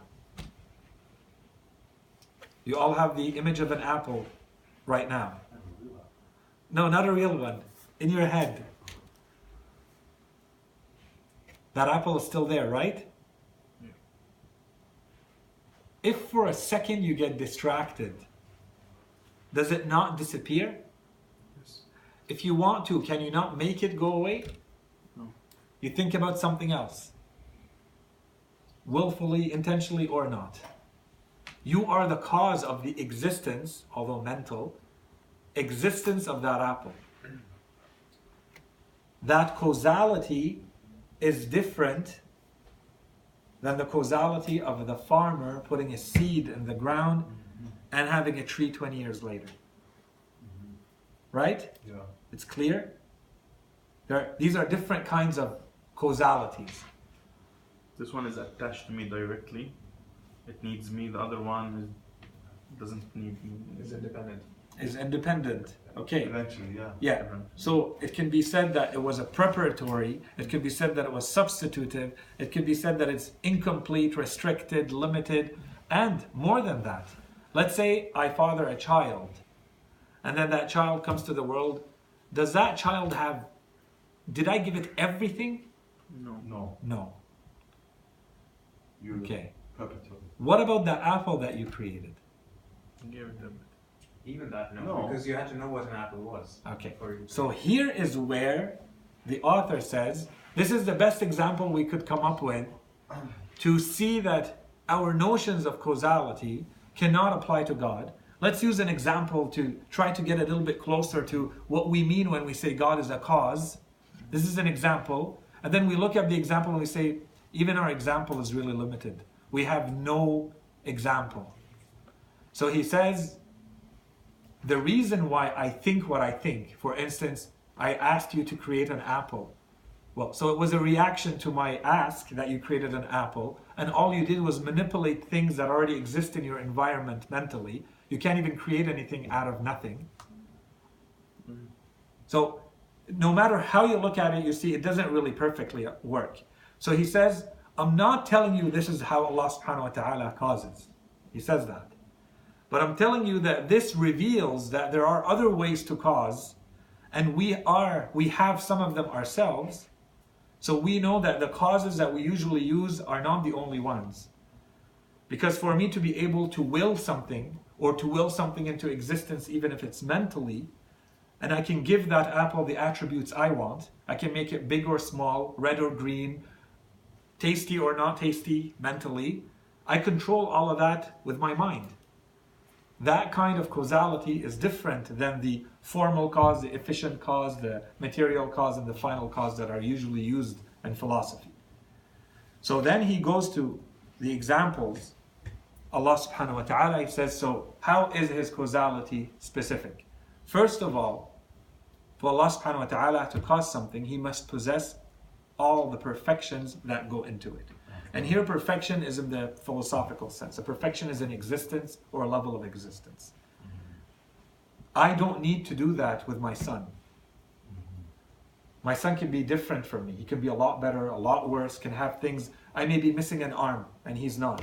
You all have the image of an apple right now. No, not a real one. In your head. That apple is still there, right? Yeah. If for a second you get distracted, does it not disappear? Yes. If you want to, can you not make it go away? No. You think about something else. Willfully, intentionally, or not. You are the cause of the existence, although mental, existence of that apple. That causality is different than the causality of the farmer putting a seed in the ground and having a tree 20 years later. Right? Yeah. It's clear? These are different kinds of causalities. This one is attached to me directly. It needs me. The other one doesn't need me. It's independent. Is independent. Okay. Eventually, yeah. Yeah. So it can be said that it was a preparatory. It could be said that it was substitutive. It could be said that it's incomplete, restricted, limited, and more than that. Let's say I father a child, and then that child comes to the world. Does that child have... Did I give it everything? No. No. You Okay. perpetually. What about the apple that you created? Give it them. Even that, no, No. because you had to know what an apple was. Okay. before you- So here is where the author says, this is the best example we could come up with to see that our notions of causality cannot apply to God. Let's use an example to try to get a little bit closer to what we mean when we say God is a cause. This is an example. And then we look at the example and we say, even our example is really limited. We have no example. So he says, the reason why I think what I think, for instance, I asked you to create an apple. Well, so it was a reaction to my ask that you created an apple, and all you did was manipulate things that already exist in your environment mentally. You can't even create anything out of nothing. So no matter how you look at it, you see it doesn't really perfectly work. So he says, I'm not telling you this is how Allah subhanahu wa ta'ala causes. He says that. But I'm telling you that this reveals that there are other ways to cause, and we have some of them ourselves. So we know that the causes that we usually use are not the only ones. Because for me to be able to will something, or to will something into existence even if it's mentally, and I can give that apple the attributes I want, I can make it big or small, red or green, tasty or not tasty mentally, I control all of that with my mind. That kind of causality is different than the formal cause, the efficient cause, the material cause, and the final cause that are usually used in philosophy. So then he goes to the examples. Allah subhanahu wa ta'ala, he says, so how is his causality specific? First of all, for Allah subhanahu wa ta'ala to cause something, he must possess all the perfections that go into it. And here perfection is in the philosophical sense. A perfection is an existence or a level of existence. I don't need to do that with my son. My son can be different from me. He can be a lot better, a lot worse, can have things. I may be missing an arm and he's not.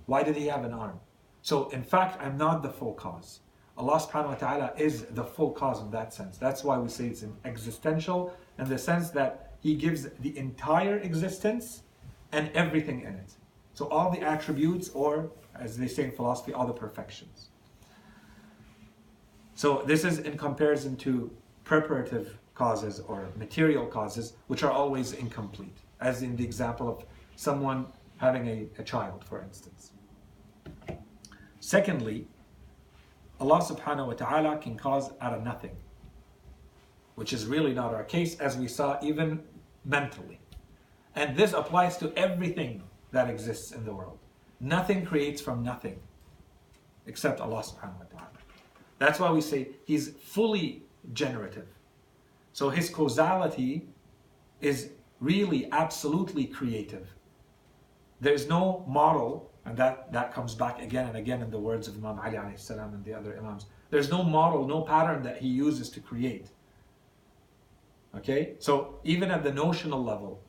Why did he have an arm? So in fact, I'm not the full cause. Allah subhanahu wa ta'ala is the full cause in that sense. That's why we say it's an existential in the sense that he gives the entire existence and everything in it. So all the attributes, or as they say in philosophy, all the perfections. So this is in comparison to preparative causes or material causes, which are always incomplete, as in the example of someone having a child, for instance. Secondly, Allah subhanahu wa ta'ala can cause out of nothing, which is really not our case, as we saw even mentally. And this applies to everything that exists in the world. Nothing creates from nothing, except Allah subhanahu wa ta'ala. That's why we say He's fully generative. So His causality is really absolutely creative. There's no model, and that comes back again and again in the words of Imam Ali alayhi salam and the other Imams. There's no model, no pattern that he uses to create. Okay? So even at the notional level,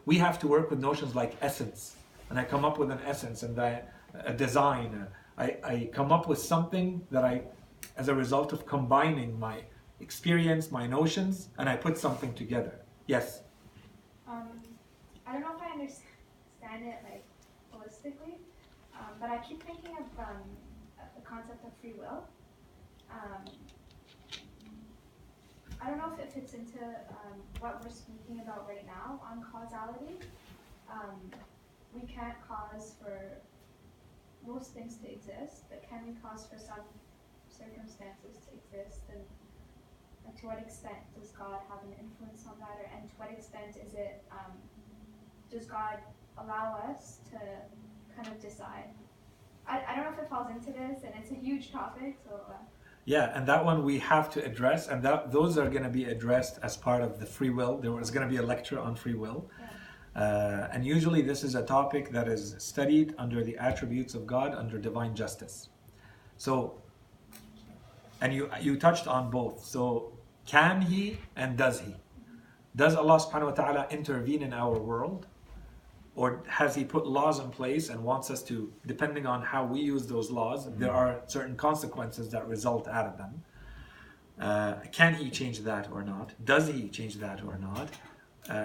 we have to work with notions like essence. And I come up with an essence and a design. I come up with something that as a result of combining my experience, my notions, and I put something together. Yes? I don't know if I understand it like holistically, but I keep thinking of the concept of free will. I don't know if it fits into what we're speaking about right now on causality. We can't cause for most things to exist, but can we cause for some circumstances to exist? And to what extent does God have an influence on that? And to what extent is it, does God allow us to kind of decide? I don't know if it falls into this, and it's a huge topic, so... Yeah, and that one we have to address, and those are going to be addressed as part of the free will. There was going to be a lecture on free will. And usually this is a topic that is studied under the attributes of God, under divine justice. So, and you touched on both. So, can He and does He? Does Allah subhanahu wa ta'ala intervene in our world? Or has He put laws in place and wants us to, depending on how we use those laws, there are certain consequences that result out of them. Can He change that or not? Does He change that or not?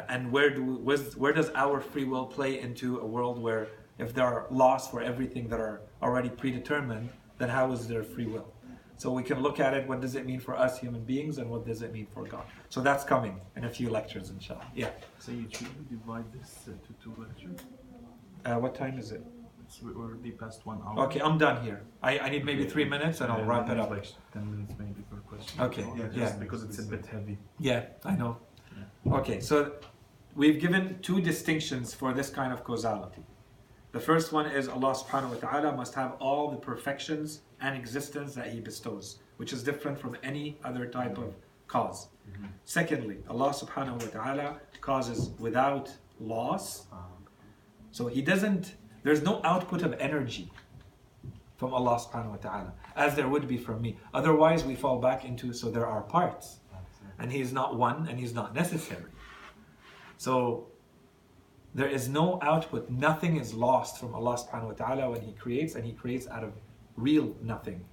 And where does our free will play into a world where if there are laws for everything that are already predetermined, then how is there free will? So we can look at it, what does it mean for us human beings and what does it mean for God? So that's coming in a few lectures, inshallah. Yeah. So you should divide this to 2 lectures? What time is it? We're already past 1 hour. Okay, I'm done here. I need maybe 3 minutes and I'll wrap it up. Like 10 minutes maybe per question. Okay, Just because it's a bit heavy. Yeah, I know. Okay, so we've given 2 distinctions for this kind of causality. The first one is Allah subhanahu wa ta'ala must have all the perfections and existence that He bestows, which is different from any other type of cause. Secondly, Allah subhanahu wa ta'ala causes without loss. So He doesn't, there's no output of energy from Allah subhanahu wa ta'ala, as there would be from me. Otherwise we fall back into, so there are parts. And He is not one and He's not necessary. So there is no output, nothing is lost from Allah subhanahu wa ta'ala when He creates, and He creates out of real nothing.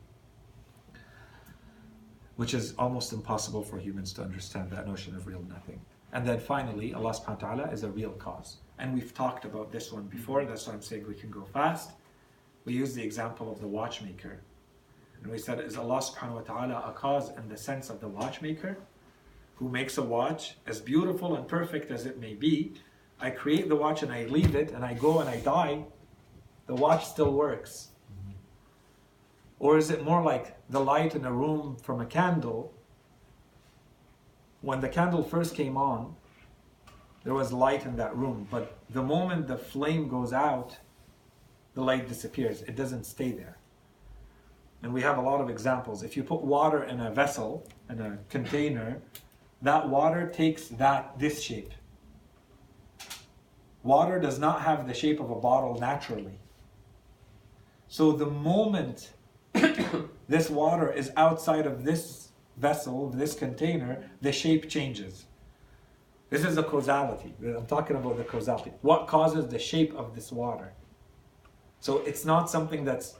Which is almost impossible for humans to understand that notion of real nothing. And then finally, Allah subhanahu wa ta'ala is a real cause. And we've talked about this one before, that's why I'm saying we can go fast. We use the example of the watchmaker. And we said, is Allah subhanahu wa ta'ala a cause in the sense of the watchmaker? Who makes a watch as beautiful and perfect as it may be. I create the watch and I leave it and I go and I die. The watch still works. Or is it more like the light in a room from a candle? When the candle first came on, there was light in that room. But the moment the flame goes out, the light disappears. It doesn't stay there. And we have a lot of examples. If you put water in a vessel, in a container, that water takes this shape. Water does not have the shape of a bottle naturally. So the moment this water is outside of this vessel, this container, the shape changes. This is the causality. I'm talking about the causality. What causes the shape of this water? So it's not something that's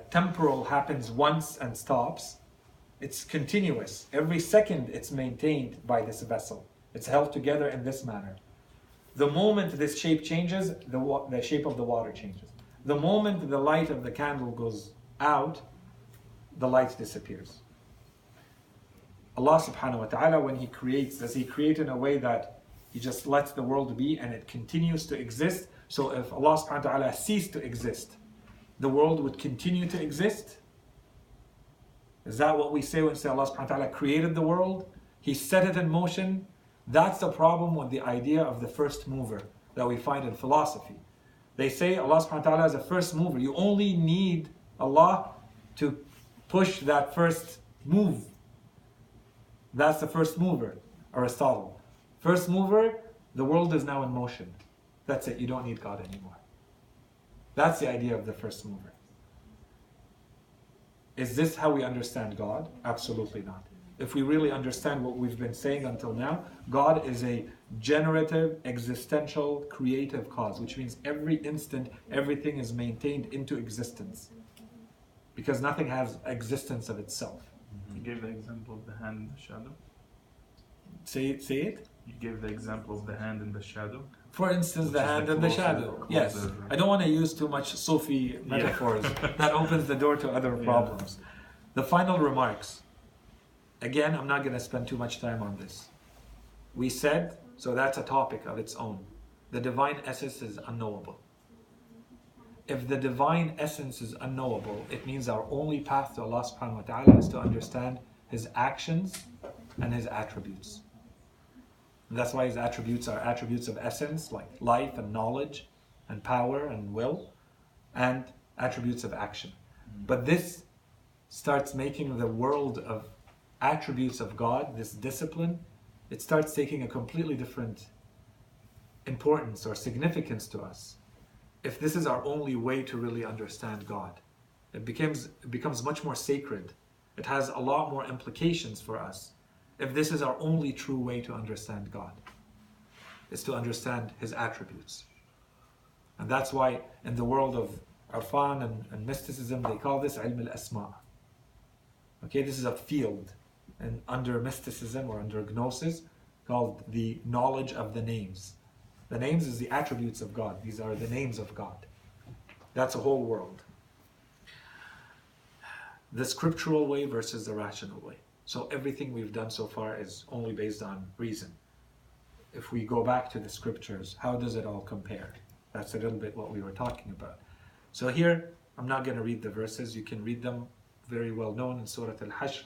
temporal, happens once and stops. It's continuous. Every second it's maintained by this vessel. It's held together in this manner. The moment this shape changes, the shape of the water changes. The moment the light of the candle goes out, the light disappears. Allah subhanahu wa ta'ala, when He creates, does He create in a way that He just lets the world be and it continues to exist? So if Allah subhanahu wa ta'ala ceased to exist, the world would continue to exist? Is that what we say when we say Allah subhanahu wa ta'ala created the world? He set it in motion. That's the problem with the idea of the first mover that we find in philosophy. They say Allah subhanahu wa ta'ala is a first mover. You only need Allah to push that first move. That's the first mover, Aristotle. First mover, the world is now in motion. That's it, you don't need God anymore. That's the idea of the first mover. Is this how we understand God? Absolutely not. If we really understand what we've been saying until now, God is a generative, existential, creative cause, which means every instant, everything is maintained into existence. Because nothing has existence of itself. You gave the example of the hand in the shadow. Say it? You gave the example of the hand in the shadow. For instance, the hand and the shadow. Yes. I don't want to use too much Sufi metaphors. That opens the door to other problems. The final remarks. Again, I'm not going to spend too much time on this. We said, so that's a topic of its own. The divine essence is unknowable. If the divine essence is unknowable, it means our only path to Allah subhanahu wa ta'ala is to understand His actions and His attributes. And that's why His attributes are attributes of essence, like life and knowledge and power and will, and attributes of action. But this starts making the world of attributes of God, this discipline, it starts taking a completely different importance or significance to us if this is our only way to really understand God. It becomes much more sacred. It has a lot more implications for us if this is our only true way to understand God, is to understand His attributes. And that's why in the world of Irfan and mysticism, they call this Ilm al-Asma. Okay, this is a field and under mysticism or under gnosis called the knowledge of the names. The names is the attributes of God. These are the names of God. That's a whole world. The scriptural way versus the rational way. So everything we've done so far is only based on reason. If we go back to the scriptures, how does it all compare? That's a little bit what we were talking about. So here, I'm not going to read the verses. You can read them, very well known in Surah Al-Hashr.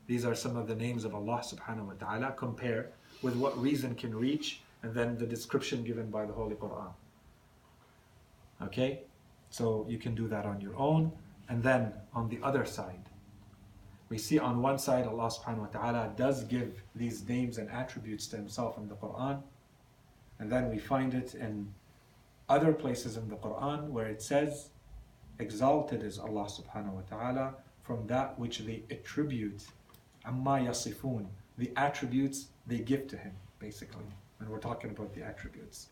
These are some of the names of Allah subhanahu wa ta'ala. Compare with what reason can reach, and then the description given by the Holy Quran. Okay? So you can do that on your own. And then on the other side, we see on one side Allah subhanahu wa ta'ala does give these names and attributes to Himself in the Quran. And then we find it in other places in the Quran where it says, exalted is Allah subhanahu wa ta'ala from that which they attribute, amma yasifun, the attributes they give to Him, basically. And we're talking about the attributes.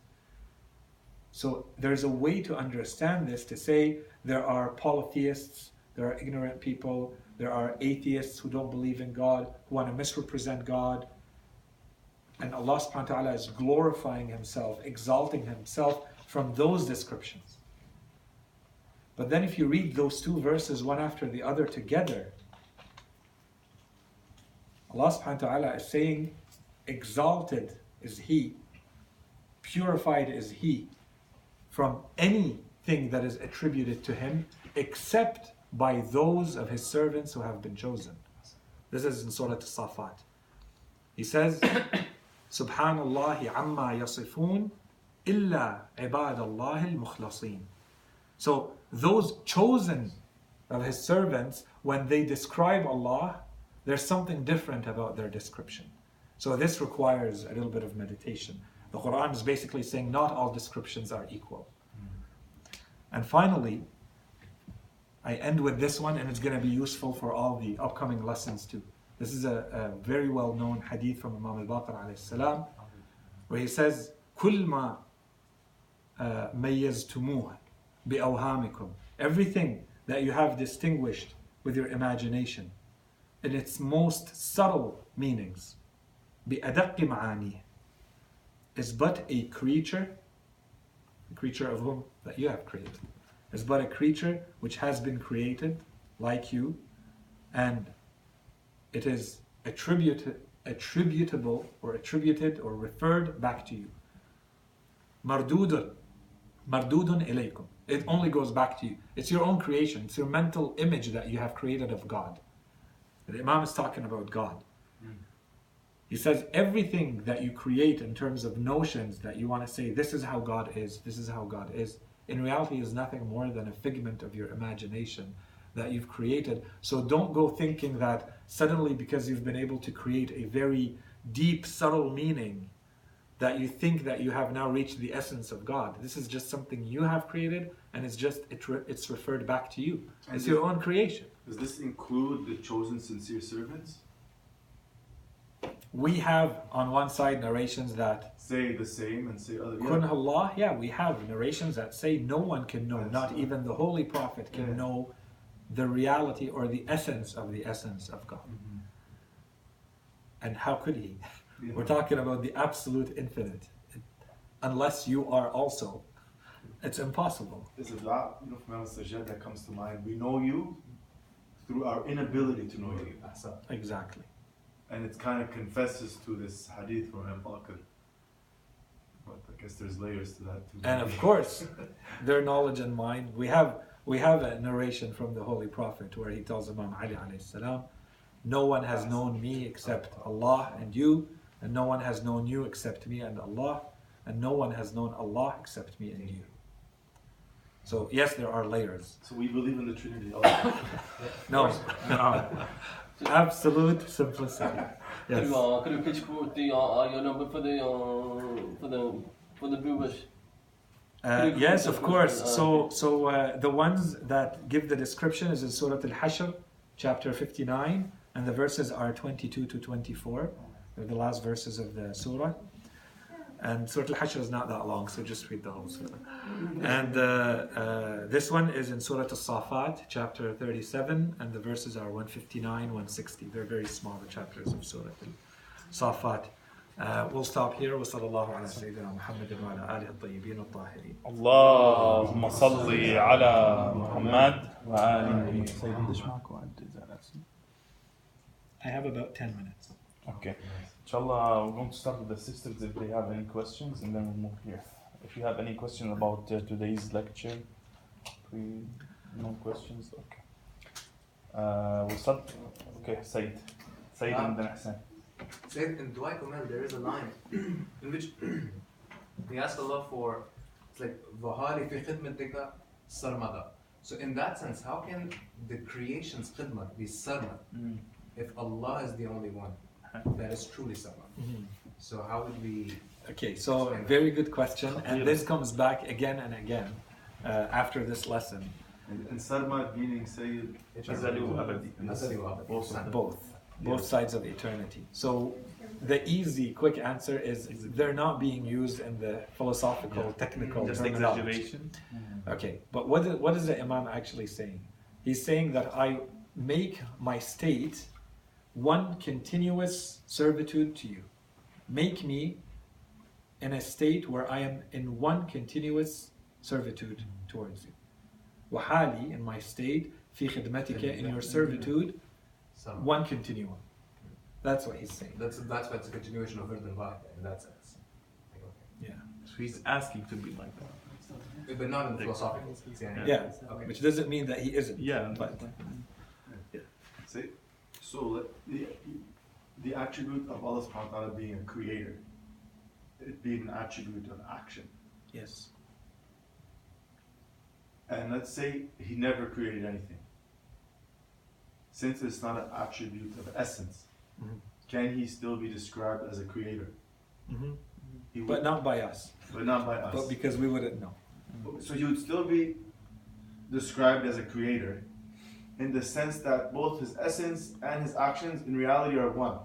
So there's a way to understand this, to say there are polytheists, there are ignorant people, there are atheists who don't believe in God, who want to misrepresent God. And Allah subhanahu wa ta'ala is glorifying Himself, exalting Himself from those descriptions. But then if you read those two verses one after the other together, Allah subhanahu wa ta'ala is saying, exalted is He, purified is He from anything that is attributed to Him except by those of His servants who have been chosen. This is in Surah As-Safat. He says, Subhanallahi amma yasifun illa ibadallahi al-mukhlasin. So those chosen of His servants, when they describe Allah, there's something different about their description. So this requires a little bit of meditation. The Quran is basically saying not all descriptions are equal. And finally, I end with this one, and it's going to be useful for all the upcoming lessons too. This is a very well-known hadith from Imam al-Baqir alayhi salam, where he says, كُلْ مَا مَيَّزْتُمُوهَ بِأَوْهَامِكُمْ. Everything that you have distinguished with your imagination in its most subtle meanings, بِأَدَقِّ مَعَانِيهِ, is but a creature, the creature of whom that you have created, is but a creature which has been created like you, and it is attributable or attributed or referred back to you. Mardudun ilaykum. It only goes back to you. It's your own creation. It's your mental image that you have created of God. The Imam is talking about God. He says everything that you create in terms of notions that you want to say, this is how God is, this is how God is, in reality is nothing more than a figment of your imagination that you've created. So don't go thinking that suddenly because you've been able to create a very deep, subtle meaning, that you think that you have now reached the essence of God. This is just something you have created, and it's referred back to you. And it's your own creation. Does this include the chosen sincere servants? We have on one side narrations that Say the same and say other. Kun Allah, yeah, we have narrations that say no one can know, not even the Holy Prophet can know the reality or the essence of God. Mm-hmm. And how could he? Yeah. We're talking about the absolute infinite. Unless you are also, it's impossible. There's a dua, from Al-Sajjad that comes to mind. We know you through our inability to know you. Exactly. And it kind of confesses to this hadith from Al-Baqir. But I guess there's layers to that too. And of course, their knowledge and mind. We have a narration from the Holy Prophet where he tells Imam Ali alayhi salam, no one has known me except Allah and you, and no one has known you except me and Allah, and no one has known Allah except me and you. So yes, there are layers. So we believe in the Trinity also. No. Absolute simplicity. Yes. Could you pitch quote your number for for the boomers. Yes, of course. So the ones that give the description is in Surah Al-Hashr, chapter 59, and the verses are 22 to 24. They're the last verses of the surah. And Surah Al-Hashr is not that long, so just read the whole surah. And this one is in Surah Al-Safat, chapter 37, and the verses are 159, 160. They're very small, the chapters of Surah Al-Safat. We'll stop here. وصلى الله على سيدنا محمد وعلى آله الطيبين الطاهرين. اللهم صل على محمد وآل I have about 10 minutes. Okay. Inshallah, we're going to start with the sisters if they have any questions, and then we'll move here. If you have any question about today's lecture, please, no questions? Okay. We'll start. Okay, Sayid. Sayid and then Hassan. Sayid, in Dua Command, there is a line in which we ask Allah for, it's like, وَهَالِ فِي خِدْمَتِكَ سَرْمَدًا. So in that sense, how can the creation's khidmah be sarmad if Allah is the only one that is truly sarmad? So how would we... Okay, so very good question, and this comes back again and again after this lesson. And Sarmad meaning Sayid. Both sides of eternity. So the easy, quick answer is they're not being used in the philosophical, technical Just terminology. exaggeration. Okay, but what is the Imam actually saying? He's saying that I make my state one continuous servitude to you. Make me in a state where I am in one continuous servitude towards you. وحالي, in my state, في خدمتك, in your servitude, one continuum. That's what he's saying. That's why it's a continuation of Virdan Vahid in that sense. Yeah. So he's asking to be like that. But not in the philosophical sense. Yeah. Okay. Which doesn't mean that he isn't. Yeah, But See? So the attribute of Allah subhanahu wa ta'ala being a creator, it being an attribute of action. yes. And let's say he never created anything. Since it's not an attribute of essence, Mhm. can he still be described as a creator? He But would, not by us. but not by us. But because we wouldn't know. So he would still be described as a creator in the sense that both his essence and his actions in reality are one.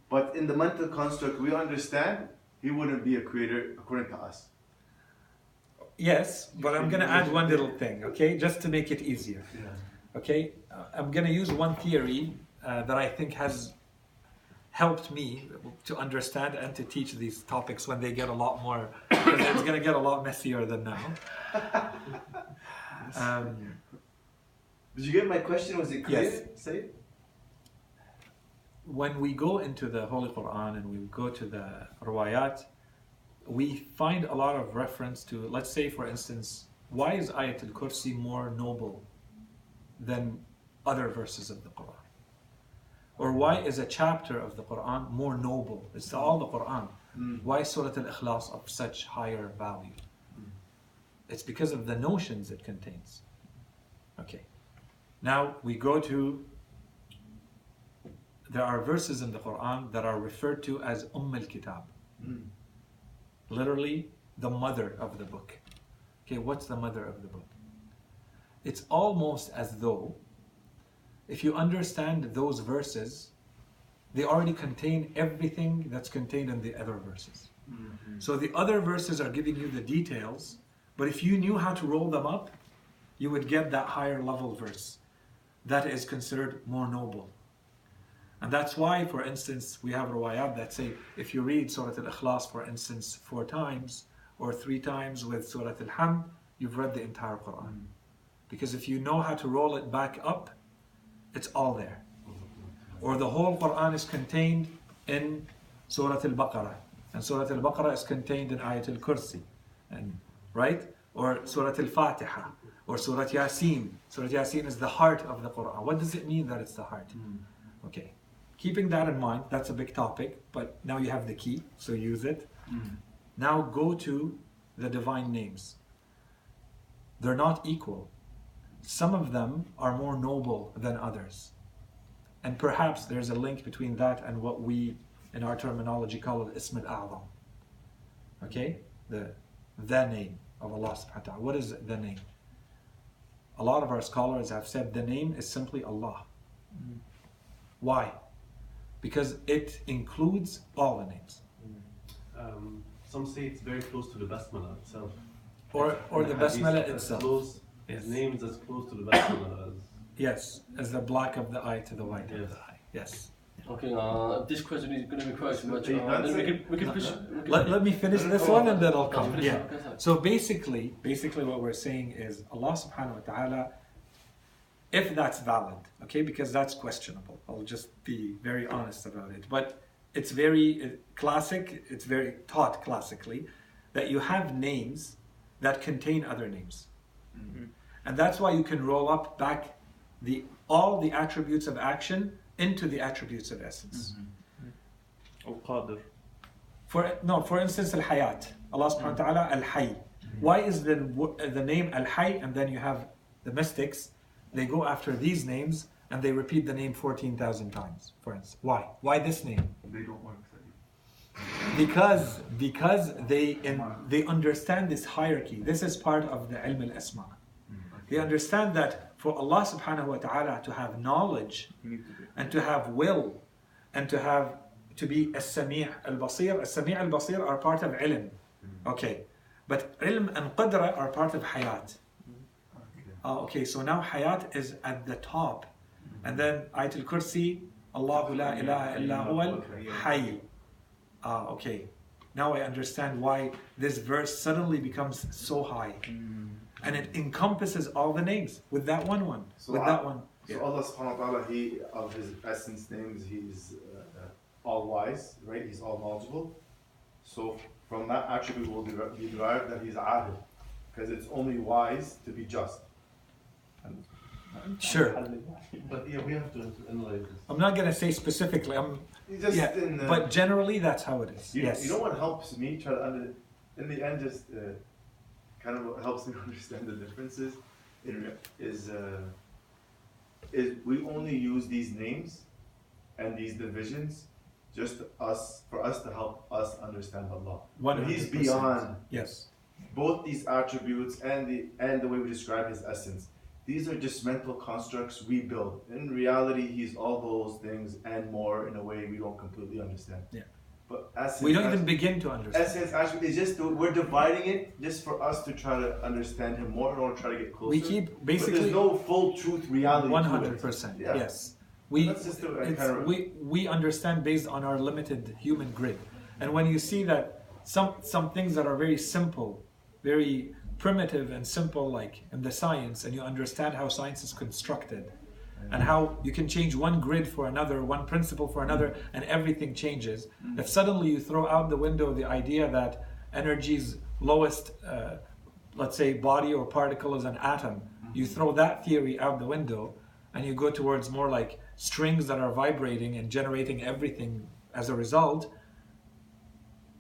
But in the mental construct we understand, he wouldn't be a creator according to us. Yes, but I'm going to add one little thing, okay? Just to make it easier. Okay? I'm going to use one theory that I think has helped me to understand and to teach these topics when they get a lot more, because it's going to get a lot messier than now. Did you get my question? Was it clear? Yes. Say it. When we go into the Holy Quran and we go to the Ruwayat, we find a lot of reference to, let's say for instance, why is Ayatul Kursi more noble than other verses of the Quran? Or why is a chapter of the Quran more noble? It's all the Quran. Why is Surah Al-Ikhlas of such higher value? It's because of the notions it contains. Okay. Now we go to, there are verses in the Quran that are referred to as al-Kitab. Literally, the mother of the book. Okay, what's the mother of the book? It's almost as though, if you understand those verses, they already contain everything that's contained in the other verses. So the other verses are giving you the details, but if you knew how to roll them up, you would get that higher level verse that is considered more noble. And that's why, for instance, we have riwayat that say, if you read Surah Al-Ikhlas, for instance, 4 times or 3 times with Surah Al-Hamd, you've read the entire Quran. Because if you know how to roll it back up, it's all there. Or the whole Quran is contained in Surah Al-Baqarah, and Surah Al-Baqarah is contained in Ayatul Kursi, and right? Or Surah Al-Fatiha, or Surah Yasin. Surah Yasin is the heart of the Quran. What does it mean that it's the heart? Okay. Keeping that in mind, that's a big topic, but now you have the key, so use it. Now go to the divine names. They're not equal. Some of them are more noble than others. And perhaps there's a link between that and what we, in our terminology, call it Ism al-A'zam. Okay? the name of Allah subhanahu wa ta'ala. What is the name? A lot of our scholars have said the name is simply Allah. Why? Because it includes all the names. Some say it's very close to the basmala itself. Or the basmala itself. Close, Yes. His name is as close to the basmala as. Yes, as the black of the eye to the white of Yes. the eye. Yes. Okay, this question is going to be quite too much. Hey, that's Then it. we can push. Let me finish this one and then I'll come. Finish Yeah. it, okay, sorry. So basically what we're saying is Allah subhanahu wa ta'ala, if that's valid, okay, because that's questionable. I'll just be very honest about it. But it's very classic, it's very taught classically that you have names that contain other names. And that's why you can roll up back all the attributes of action into the attributes of essence. Or Qadir. For instance, al-hayat. Allah subhanahu wa ta'ala, al-hay. Why is the name al-hay, and then you have the mystics, they go after these names and they repeat the name 14,000 times, for instance. Why? Why this name? They don't work. Because they understand this hierarchy. This is part of the ilm al-asma. They understand that for Allah subhanahu wa ta'ala to have knowledge and to have will and to be as-sami' al-basir. As-sami' al-basir are part of ilm. Okay. But ilm and qadra are part of hayat. Okay, so now hayat is at the top. And then Ayatul Kursi, Allahu la ilaha illa huwal hayy. Okay. Now I understand why this verse suddenly becomes so high. And it encompasses all the names with that one. So with that one. So Allah subhanahu wa ta'ala, He, of His essence names, He's all wise, right? He's all knowledgeable. So from that attribute will be derived that He's adil, because it's only wise to be just. Sure. But yeah, we have to analyze this. I'm not going to say specifically. Just Yeah, in the, but generally that's how it is. Yes. You know what helps me try to in the end, just kind of what helps me understand the differences is we only use these names and these divisions just for us to help us understand Allah. 100%. He's beyond Yes. both these attributes and the way we describe His essence. These are just mental constructs we build. In reality, He's all those things and more in a way we don't completely understand. Yeah. But essence, We don't even begin to understand. essence actually is just we're dividing it just for us to try to understand Him more or try to get closer. We keep but basically there's no full truth reality. 100%. Yeah. Yes. That's just We understand based on our limited human grid. And when you see that some things that are very simple, very primitive and simple, like in the science, and you understand how science is constructed and how you can change one grid for another, one principle for another, and everything changes. If suddenly you throw out the window the idea that energy's lowest, let's say, body or particle is an atom, you throw that theory out the window and you go towards more like strings that are vibrating and generating everything as a result,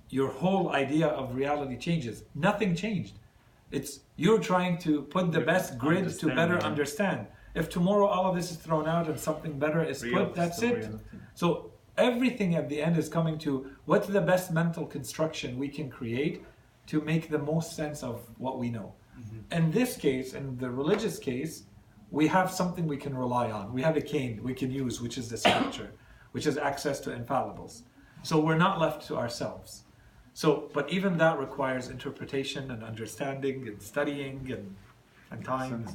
your whole idea of reality changes. Nothing changed. It's you're trying to put the best grid to better understand. If tomorrow all of this is thrown out and something better is put, that's it. So everything at the end is coming to what's the best mental construction we can create to make the most sense of what we know. In this case, in the religious case, we have something we can rely on. We have a cane we can use, which is the scripture, which is access to infallibles. So we're not left to ourselves. So, but even that requires interpretation and understanding and studying and time.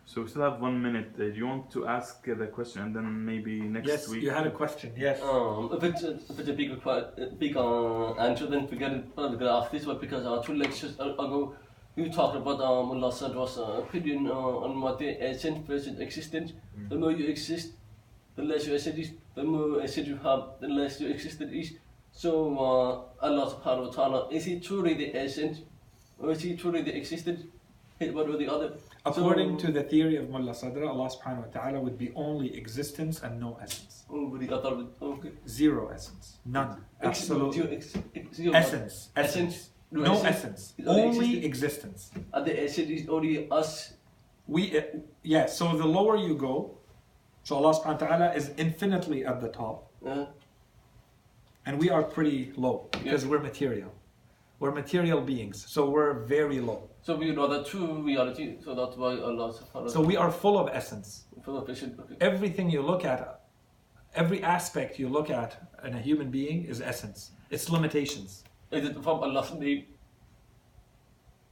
So we still have 1 minute. Do you want to ask the question and then maybe next Yes, week? you had a question. Yes. If it's a big answer, then forget it. I'm gonna ask this one because 2 lectures ago you talked about Mullah Sadra's opinion on what the essence versus existence. The more you exist, the less your essence is. The more essence you have, the less your existence is. So Allah subhanahu wa ta'ala, is He truly the essence or is He truly the existence? One or the other. According to the theory of Mullah Sadra, Allah subhanahu wa ta'ala would be only existence and no essence. Okay. Zero essence. None. Absolute Zero. essence. Essence. No essence. Only existence. And the essence is only us. So the lower you go, so Allah subhanahu wa ta'ala is infinitely at the top. And we are pretty low because we're material. We're material beings, so we're very low. So we know the true reality, so that's why Allah subhanahu wa So we are full of essence. ta'ala. Everything you look at, every aspect you look at in a human being is essence. It's limitations. Is it from Allah's name?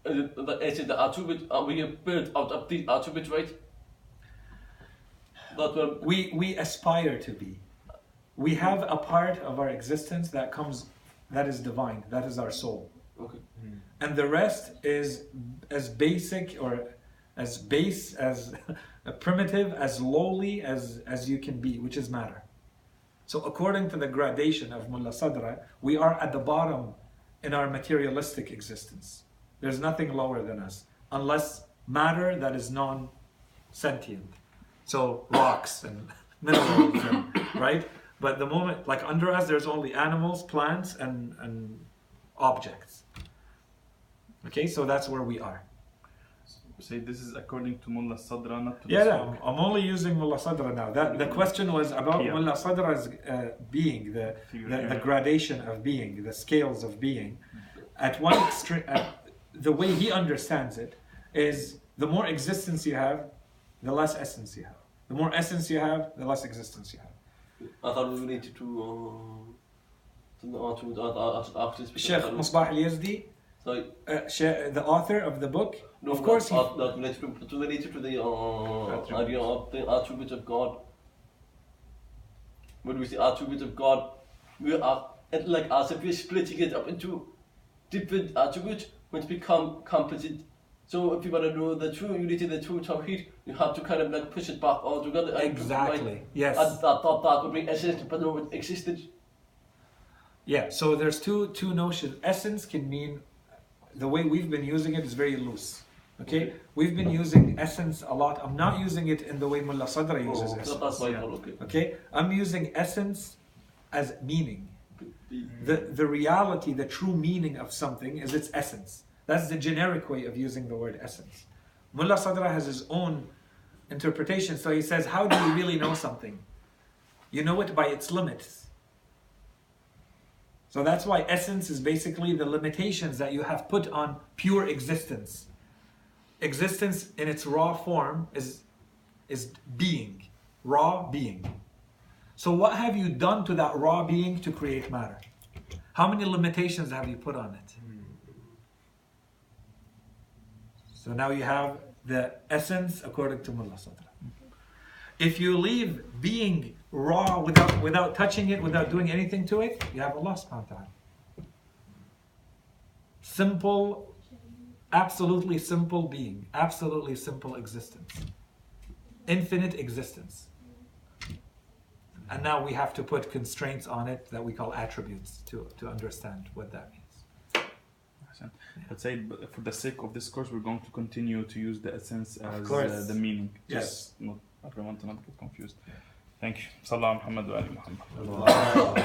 Is it the attribute? Are we built out of these attributes, right? That will. We aspire to be. We have a part of our existence that is divine. That is our soul. Okay. And the rest is as basic or as base, as primitive, as lowly as you can be, which is matter. So according to the gradation of Mullah Sadra, we are at the bottom in our materialistic existence. There's nothing lower than us, unless matter that is non-sentient. So rocks and minerals, right? But the moment, like under us, there's only animals, plants, and objects. Okay, so that's where we are. Say this is according to Mullah Sadra, not to Yeah, the yeah, I'm only using Mullah Sadra now. The question was about Yeah. Mullah Sadra's being, the gradation of being, the scales of being. At one extreme, the way he understands it is the more existence you have, the less essence you have. The more essence you have, the less existence you have. I thought we needed to ask this. Sheikh Misbah al-Yazdi, Sorry. the author of the book, No, of course, not related to the idea of the attributes of God. When we say attributes of God, we are like as if we're splitting it up into different attributes, which become composite. So if you want to know the true unity, the true Tawheed, you have to kind of like push it back all together. Exactly. Like, Yes. That would bring essence, but no existence. Yeah, so there's two notions. Essence can mean, the way we've been using it is very loose. Okay? We've been using essence a lot. I'm not using it in the way Mullah Sadra uses essence. That's why Yeah. okay. Okay? I'm using essence as meaning. The reality, the true meaning of something is its essence. That's the generic way of using the word essence. Mullah Sadra has his own interpretation. So he says, how do you really know something? You know it by its limits. So that's why essence is basically the limitations that you have put on pure existence. Existence in its raw form is being, raw being. So what have you done to that raw being to create matter? How many limitations have you put on it? So now you have the essence according to Mullah Sadra. If you leave being raw without touching it, without doing anything to it, you have Allah subhanahu wa ta'ala. Simple, absolutely simple being, absolutely simple existence. Infinite existence. And now we have to put constraints on it that we call attributes to understand what that means. Let's say, for the sake of this course, we're going to continue to use the essence as course. the meaning. Yes. Just not everyone to not get confused. Thank you. Sallallahu Muhammad wa ali Muhammad.